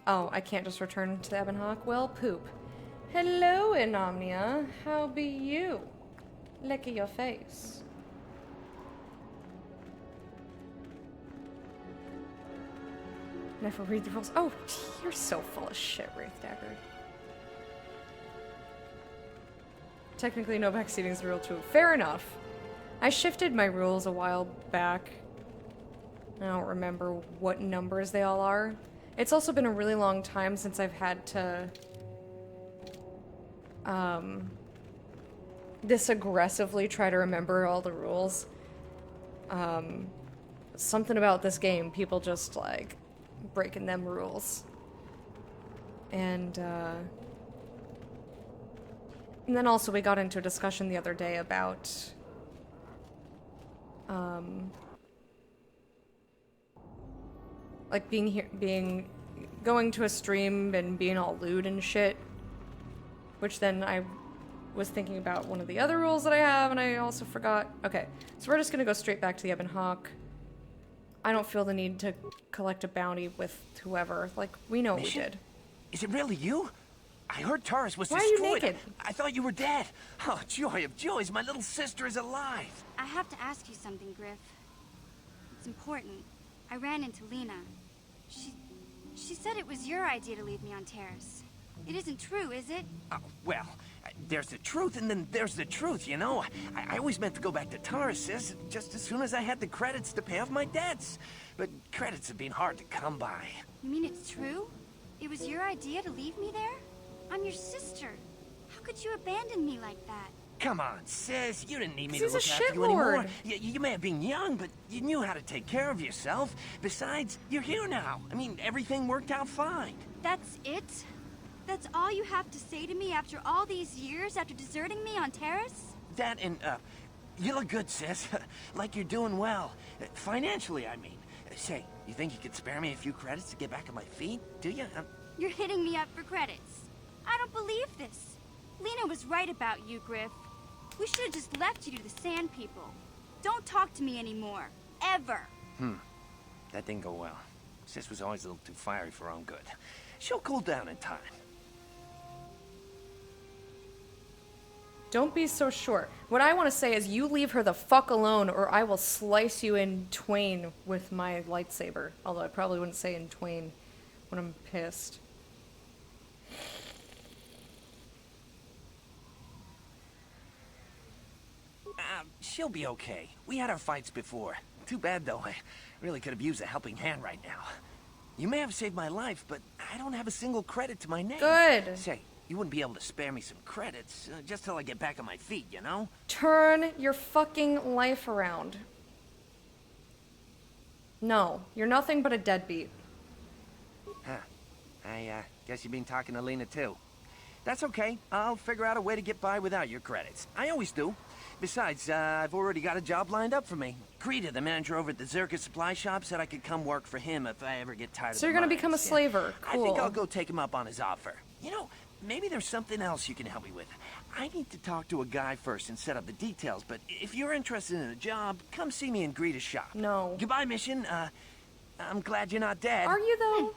Oh, I can't just return to the Ebon Hawk? Well, poop. Hello, Inomnia. How be you? Look at your face. Never read the rules. Oh, you're so full of shit, Wraith Dagger. Technically, no backseating is the rule too. Fair enough. I shifted my rules a while back. I don't remember what numbers they all are. It's also been a really long time since I've had to this aggressively try to remember all the rules. Something about this game, people just like breaking them rules. And then also we got into a discussion the other day about like going to a stream and being all lewd and shit, which then I was thinking about one of the other rules that I have and I also forgot. Okay, so we're just gonna go straight back to the Ebon Hawk. I don't feel the need to collect a bounty with whoever. Like, we know what we did. Is it really you? I heard Taurus was destroyed. Why are you naked? I thought you were dead. Oh, joy of joys, my little sister is alive. I have to ask you something, Griff. It's important. I ran into Lena. She said it was your idea to leave me on Terrace. It isn't true, is it? Well, there's the truth and then there's the truth, you know? I always meant to go back to Taurus, sis, just as soon as I had the credits to pay off my debts. But credits have been hard to come by. You mean it's true? It was your idea to leave me there? I'm your sister. How could you abandon me like that? Come on, sis. You didn't need me to He's a look after you anymore. shitlord. You may have been young, but you knew how to take care of yourself. Besides, you're here now. I mean, everything worked out fine. That's it? That's all you have to say to me after all these years, after deserting me on Terrace? That and, you look good, sis. Like you're doing well. Financially, I mean. Say, you think you could spare me a few credits to get back on my feet? Do you? You're hitting me up for credits. I don't believe this. Lena was right about you, Griff. We should have just left you to the Sand People. Don't talk to me anymore. Ever. That didn't go well. Sis was always a little too fiery for her own good. She'll cool down in time. Don't be so sure. What I want to say is you leave her the fuck alone or I will slice you in twain with my lightsaber. Although I probably wouldn't say in twain when I'm pissed. She'll be okay. We had our fights before. Too bad, though. I really could have used a helping hand right now. You may have saved my life, but I don't have a single credit to my name. Good. Say, you wouldn't be able to spare me some credits, just till I get back on my feet, you know? Turn your fucking life around. No, you're nothing but a deadbeat. Huh. I guess you've been talking to Lena, too. That's okay. I'll figure out a way to get by without your credits. I always do. Besides, I've already got a job lined up for me. Greta, the manager over at the Zerka supply shop, said I could come work for him if I ever get tired of the So you're gonna mines. become a slaver. Cool. I think I'll go take him up on his offer. You know, maybe there's something else you can help me with. I need to talk to a guy first and set up the details, but if you're interested in a job, come see me in Greta's shop. No. Goodbye, Mission. I'm glad you're not dead. Are you, though?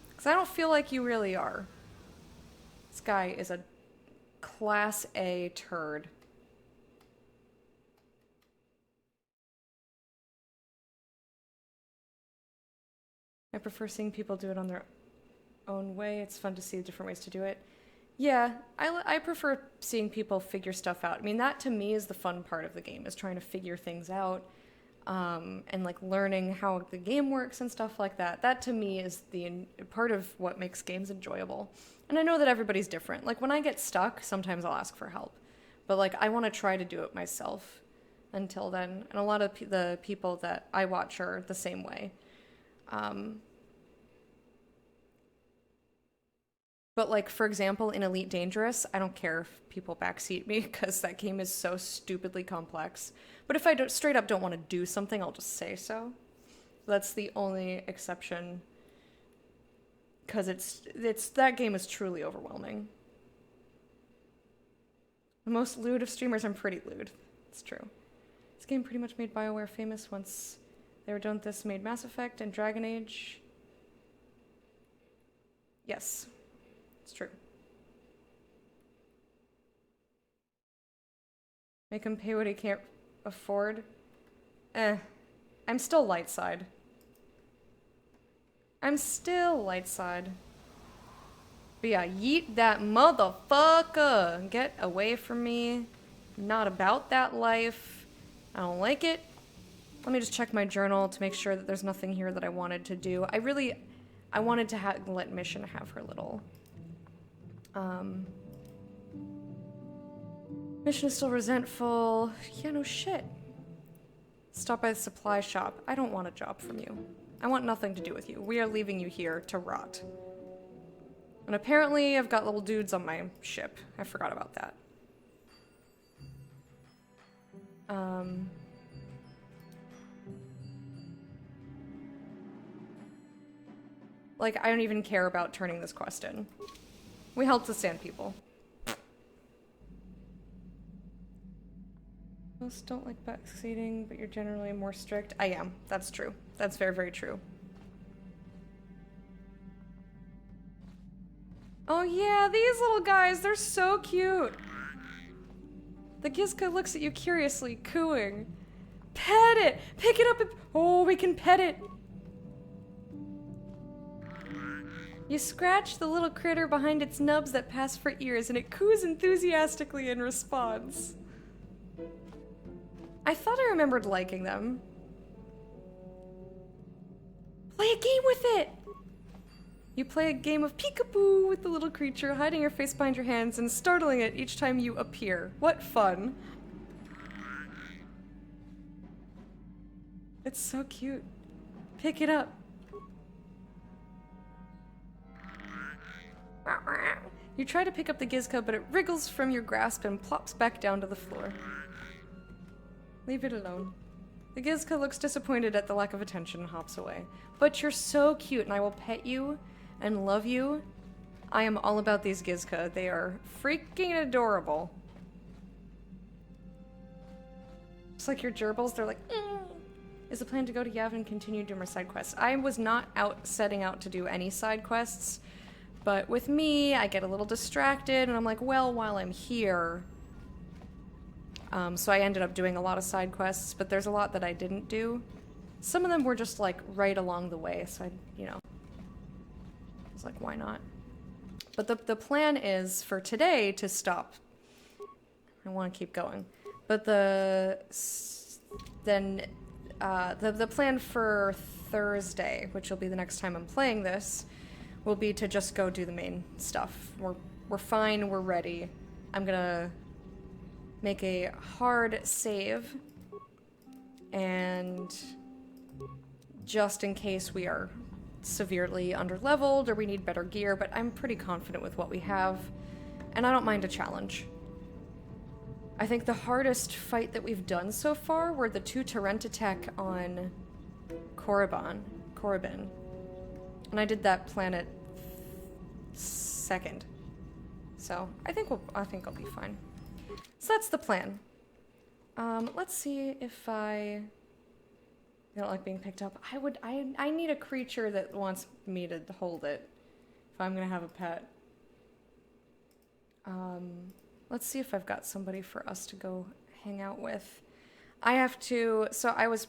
Because I don't feel like you really are. This guy is a Class A turd. I prefer seeing people do it on their own way. It's fun to see different ways to do it. Yeah, I prefer seeing people figure stuff out. I mean, that to me is the fun part of the game, is trying to figure things out, and like learning how the game works and stuff like that. That to me is the part of what makes games enjoyable. And I know that everybody's different. Like when I get stuck, sometimes I'll ask for help. But like I want to try to do it myself until then. And a lot of the people that I watch are the same way. But like, for example, in Elite Dangerous, I don't care if people backseat me because that game is so stupidly complex. But if I straight up don't want to do something, I'll just say so. That's the only exception, because that game is truly overwhelming. The most lewd of streamers, I'm pretty lewd. It's true. This game pretty much made BioWare famous once they were done with this, made Mass Effect and Dragon Age. Yes. It's true. Make him pay what he can't afford. I'm still light side. I'm still light side. But yeah, yeet that motherfucker. Get away from me. I'm not about that life. I don't like it. Let me just check my journal to make sure that there's nothing here that I wanted to do. I wanted to let Mission have her little... Mission is still resentful. Yeah, no shit. Stop by the supply shop. I don't want a job from you. I want nothing to do with you. We are leaving you here to rot. And apparently I've got little dudes on my ship. I forgot about that. Like, I don't even care about turning this quest in. We helped the sand people. Most don't like backseating, but you're generally more strict. I am. That's true. That's very, very true. Oh yeah, these little guys, they're so cute. The Gizka looks at you curiously, cooing. Pet it! Pick it up and... Oh, we can pet it! You scratch the little critter behind its nubs that pass for ears, and it coos enthusiastically in response. I thought I remembered liking them. Play a game with it! You play a game of peekaboo with the little creature, hiding your face behind your hands and startling it each time you appear. What fun. It's so cute. Pick it up. You try to pick up the Gizka, but it wriggles from your grasp and plops back down to the floor. Leave it alone. The Gizka looks disappointed at the lack of attention and hops away. But you're so cute, and I will pet you and love you. I am all about these Gizka. They are freaking adorable. Just like your gerbils, they're like, Is the plan to go to Yavin and continue doing my side quests? I was not setting out to do any side quests. But with me, I get a little distracted, and I'm like, well, while I'm here... so I ended up doing a lot of side quests, but there's a lot that I didn't do. Some of them were just, like, right along the way, so I, you know... I was like, why not? But the plan is for today to stop. I want to keep going. But the plan for Thursday, which will be the next time I'm playing this, will be to just go do the main stuff. We're fine, we're ready. I'm gonna make a hard save, and just in case we are severely underleveled or we need better gear, but I'm pretty confident with what we have, and I don't mind a challenge. I think the hardest fight that we've done so far were the 2 Torrent attack on Korriban. And I did that planet second. So I think I'll be fine. So that's the plan. Let's see if I don't like being picked up. I need a creature that wants me to hold it if I'm gonna have a pet. Let's see if I've got somebody for us to go hang out with. So I was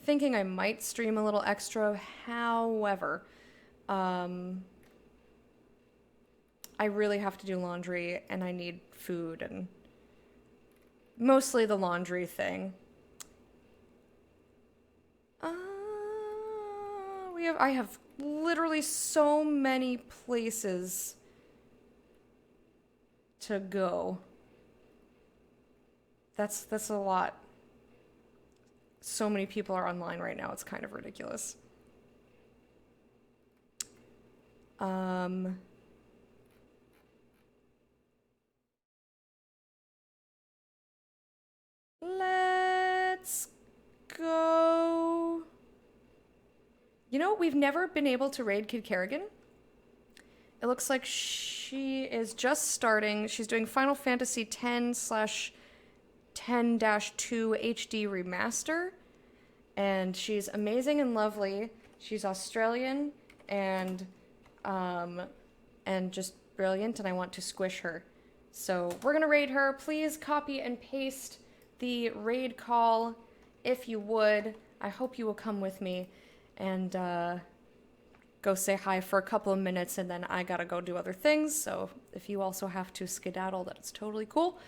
thinking I might stream a little extra, however, I really have to do laundry, and I need food, and mostly the laundry thing. I have literally so many places to go. That's a lot. So many people are online right now, it's kind of ridiculous. Let's go. You know, we've never been able to raid Kid Kerrigan. It looks like she is just starting. She's doing Final Fantasy X/10-2 HD Remaster. And she's amazing and lovely. She's Australian and just brilliant, and I want to squish her. So we're gonna raid her. Please copy and paste the raid call if you would. I hope you will come with me and go say hi for a couple of minutes, and then I gotta go do other things. So if you also have to skedaddle, that's totally cool.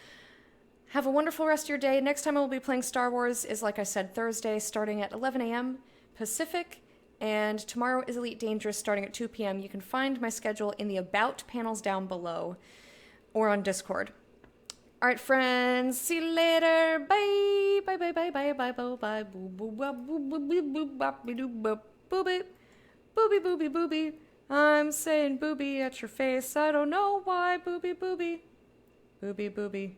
Have a wonderful rest of your day. Next time I will be playing Star Wars is, like I said, Thursday, starting at 11 a.m. Pacific. And tomorrow is Elite Dangerous, starting at 2 p.m. You can find my schedule in the About panels down below or on Discord. All right, friends. See you later. Bye. Bye, bye, bye, bye, bye, bye, bye. Boo, boo, boo, boo, boo, boo, boo, boo, booby. Booby, booby, booby. I'm saying booby at your face. I don't know why. Booby, booby. Booby, booby.